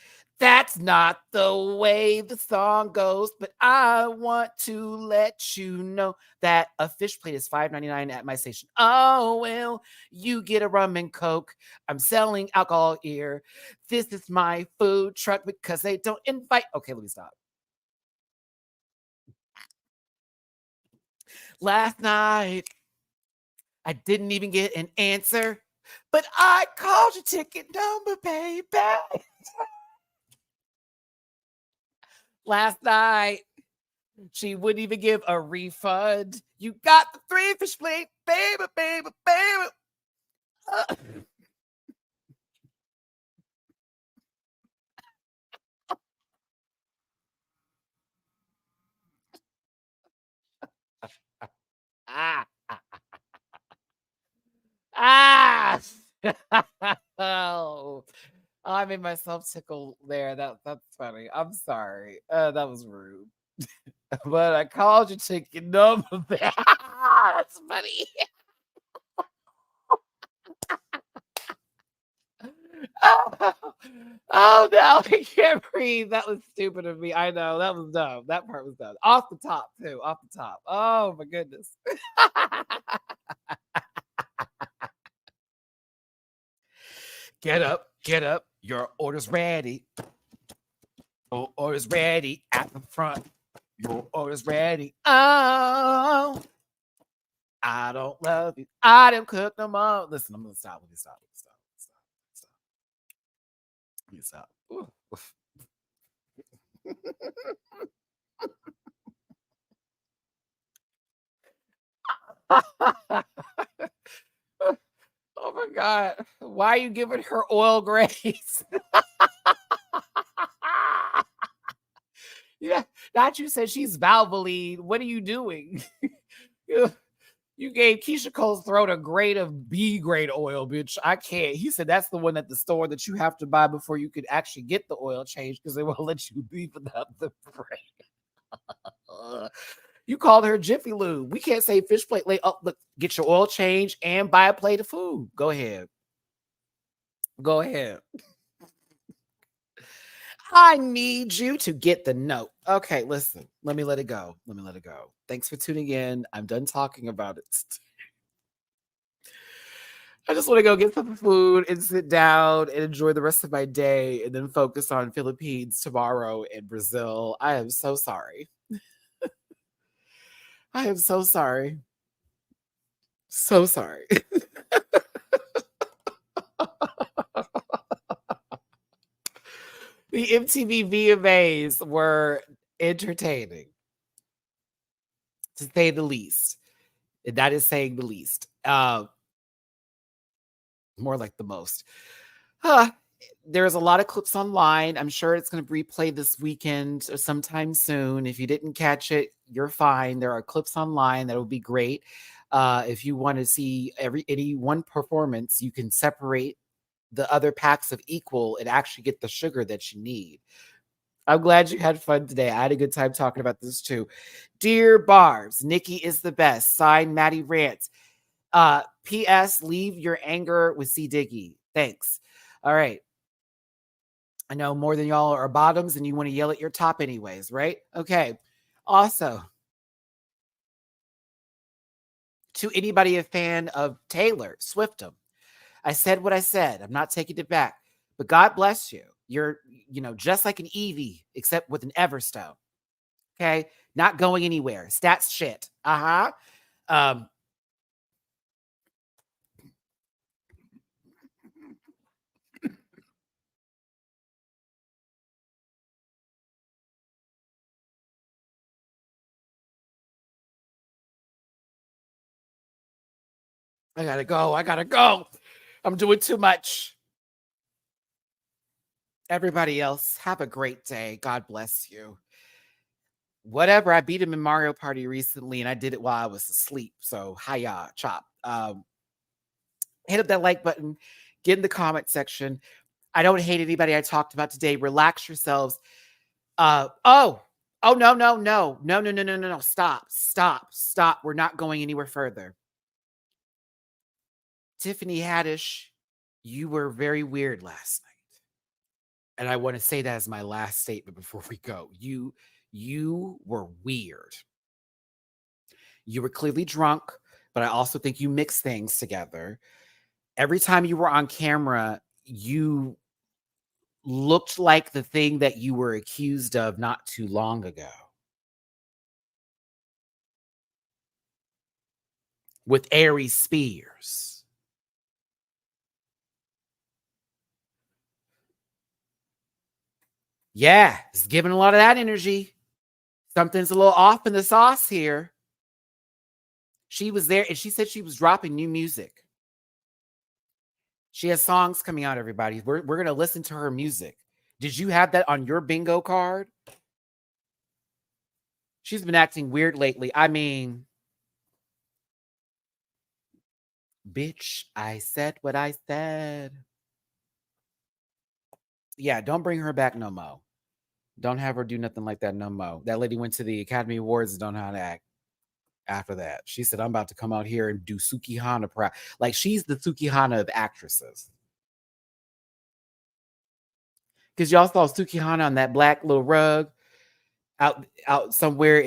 That's not the way the song goes, but I want to let you know that a fish plate is $5.99 at my station. Oh, well, you get a rum and Coke. I'm selling alcohol here. This is my food truck because they don't invite. Okay, let me stop. Last night, I didn't even get an answer, but I called your ticket number, baby. Last night, she wouldn't even give a refund. You got the 3 fish plate, baby. Ah. Oh, I made myself tickle there. That's funny. I'm sorry. That was rude. But I called you chicken number. That's funny. Oh no, I can't breathe. That was stupid of me. I know that was dumb. That part was dumb. Off the top, too. Off the top. Oh my goodness. Get up. Your order's ready. Your order's ready at the front. Your order's ready. Oh, I don't love you. I didn't cook no more. Listen, I'm gonna stop. Let me stop. Ooh. Oh my God. Why are you giving her oil grace? Yeah, not you said she's Valvoline. What are you doing? You You gave Keisha Cole's throat a grade of B grade oil, bitch. I can't. He said that's the one at the store that you have to buy before you could actually get the oil change because they won't let you leave without the brand. You called her Jiffy Lube. We can't say fish plate. Like, oh, look, get your oil change and buy a plate of food. Go ahead. Go ahead. I need you to get the note. Okay, listen. Let me let it go. Let me let it go. Thanks for tuning in. I'm done talking about it. I just want to go get some food and sit down and enjoy the rest of my day and then focus on Philippines tomorrow and Brazil. I am so sorry. I am so sorry. So sorry. The MTV VMAs were entertaining, to say the least. And that is saying the least. More like the most. There's a lot of clips online. I'm sure it's going to replay this weekend or sometime soon. If you didn't catch it, you're fine. There are clips online that will be great. If you want to see any one performance, you can separate the other packs of equal and actually get the sugar that you need. I'm glad you had fun today. I had a good time talking about this too. Dear Barbs, Nicki is the best. Signed, Matty Rants. P.S. Leave your anger with C. Diggy. Thanks. All right. I know more than y'all are bottoms and you want to yell at your top anyways, right? Okay. Also, to anybody a fan of Taylor Swiftum, I said what I said. I'm not taking it back. But God bless you. You're, just like an Evie, except with an Everstone. Okay? Not going anywhere. Stats shit. Uh-huh. I gotta go. I gotta go. I'm doing too much. Everybody else, have a great day. God bless you. Whatever. I beat him in Mario Party recently, and I did it while I was asleep. So, hiya, chop. Hit up that like button. Get in the comment section. I don't hate anybody I talked about today. Relax yourselves. Oh, no. Stop. We're not going anywhere further. Tiffany Haddish, you were very weird last night. And I want to say that as my last statement before we go. You were weird. You were clearly drunk, but I also think you mixed things together. Every time you were on camera, you looked like the thing that you were accused of not too long ago. With Aries Spears. Yeah, it's giving a lot of that energy. Something's a little off in the sauce here. She was there and she said she was dropping new music. She has songs coming out, everybody. We're going to listen to her music. Did you have that on your bingo card? She's been acting weird lately. I mean, bitch, I said what I said. Yeah, don't bring her back no mo. Don't have her do nothing like that no mo. That lady went to the Academy Awards and don't know how to act after that. She said, I'm about to come out here and do Sukihana proud. Like, she's the Sukihana of actresses. Because y'all saw Sukihana on that black little rug out somewhere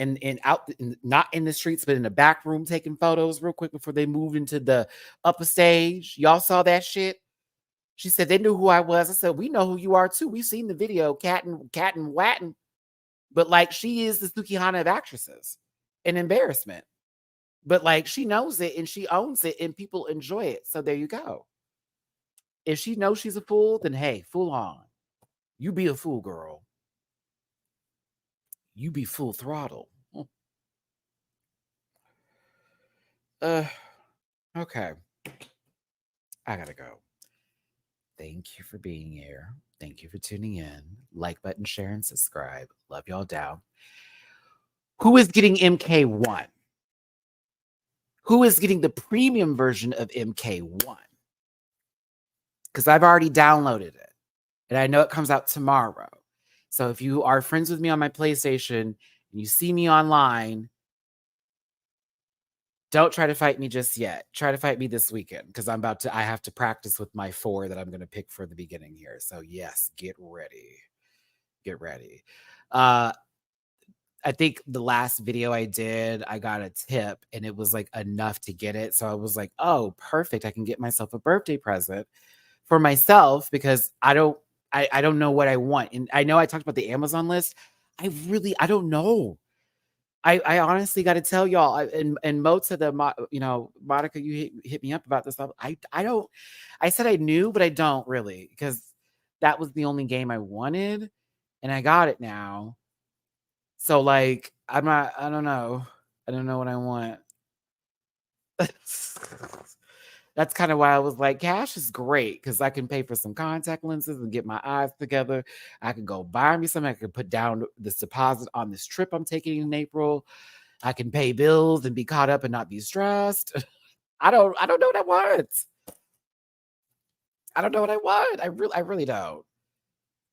not in the streets, but in the back room taking photos real quick before they moved into the upper stage. Y'all saw that shit? She said they knew who I was. I said, we know who you are too. We've seen the video, cat and watting. But like, she is the Sukihana of actresses. An embarrassment. But like, she knows it and she owns it and people enjoy it. So there you go. If she knows she's a fool, then hey, fool on. You be a fool, girl. You be full throttle. Okay. I gotta go. Thank you for being here. Thank you for tuning in. Like button, share, and subscribe. Love y'all down. Who is getting MK1? who is getting the premium version of MK1? Because I've already downloaded it. And I know it comes out tomorrow. So if you are friends with me on my PlayStation and you see me online, don't try to fight me just yet. Try to fight me this weekend because I have to practice with my 4 that I'm going to pick for the beginning here. So yes, get ready. Get ready. I think the last video I did, I got a tip and it was like enough to get it. So I was like, oh, perfect. I can get myself a birthday present for myself because I don't know what I want. And I know I talked about the Amazon list. I don't know. I honestly got to tell y'all, and Mo said that, Monica, you hit me up about this. I said I knew, but I don't really, because that was the only game I wanted and I got it now. So like, I don't know. I don't know what I want. That's kind of why I was like, cash is great because I can pay for some contact lenses and get my eyes together. I could go buy me something. I could put down this deposit on this trip I'm taking in April. I can pay bills and be caught up and not be stressed. I don't know what I want. I don't know what I want. I really don't.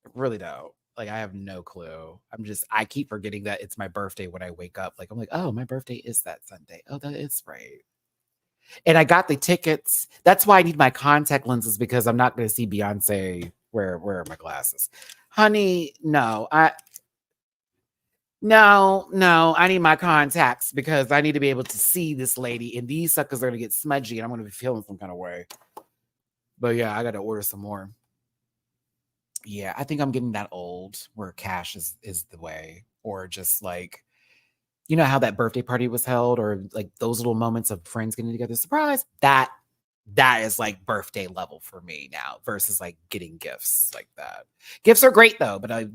I really don't. Like, I have no clue. I keep forgetting that it's my birthday when I wake up. Like, I'm like, oh, my birthday is that Sunday. Oh, that is right. And I got the tickets. That's why I need my contact lenses because I'm not going to see Beyonce. Where are my glasses? Honey, no. I need my contacts because I need to be able to see this lady. And these suckers are going to get smudgy and I'm going to be feeling some kind of way. But yeah, I got to order some more. Yeah, I think I'm getting that old where cash is the way. Or just like, you know how that birthday party was held, or like those little moments of friends getting together, surprise, that is like birthday level for me now versus like getting gifts like that. Gifts are great though, but I'm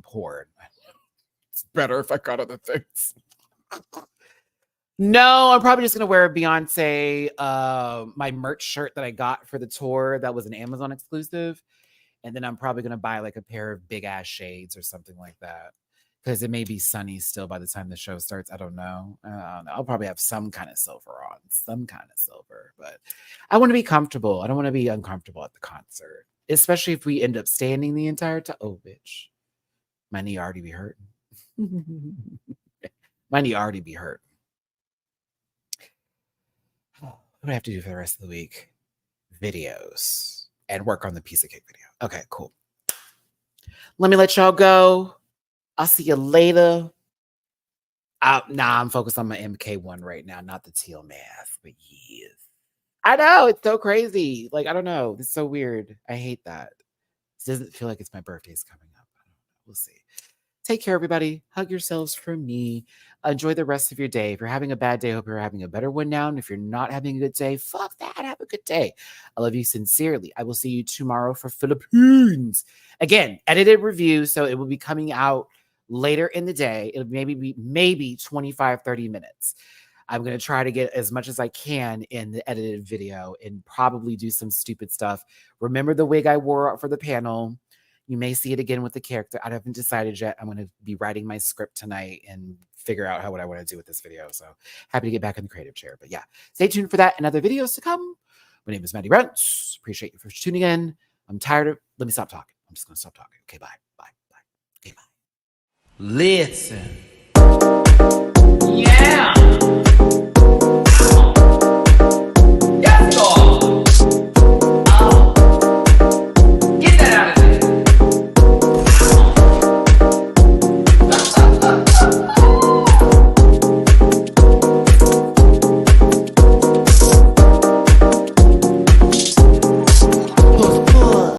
poor. It's better if I got other things. No, I'm probably just gonna wear a Beyonce, my merch shirt that I got for the tour that was an Amazon exclusive. And then I'm probably gonna buy like a pair of big ass shades or something like that. Because it may be sunny still by the time the show starts. I don't know. I'll probably have some kind of silver on, but I want to be comfortable. I don't want to be uncomfortable at the concert, especially if we end up standing the entire time. Oh, bitch. My knee already be hurting. My knee already be hurting. What do I have to do for the rest of the week? Videos and work on the piece of cake video. Okay, cool. Let me let y'all go. I'll see you later. I'm focused on my MK1 right now, not the teal mask, but yes. I know, it's so crazy. Like, I don't know. It's so weird. I hate that. It doesn't feel like it's my birthday's coming up. I don't know. We'll see. Take care, everybody. Hug yourselves from me. Enjoy the rest of your day. If you're having a bad day, I hope you're having a better one now. And if you're not having a good day, fuck that. Have a good day. I love you sincerely. I will see you tomorrow for Philippines. Again, edited review, so it will be coming out later in the day. It'll maybe 25, 30 minutes. I'm going to try to get as much as I can in the edited video and probably do some stupid stuff. Remember the wig I wore for the panel? You may see it again with the character. I haven't decided yet. I'm going to be writing my script tonight and figure out what I want to do with this video. So happy to get back in the creative chair. But yeah, stay tuned for that and other videos to come. My name is Matty Rants. Appreciate you for tuning in. I'm tired of... Let me stop talking. I'm just going to stop talking. Okay, bye. Bye. Bye. Okay, bye. Listen. Yeah. Yes, God. Oh. Get that out of there.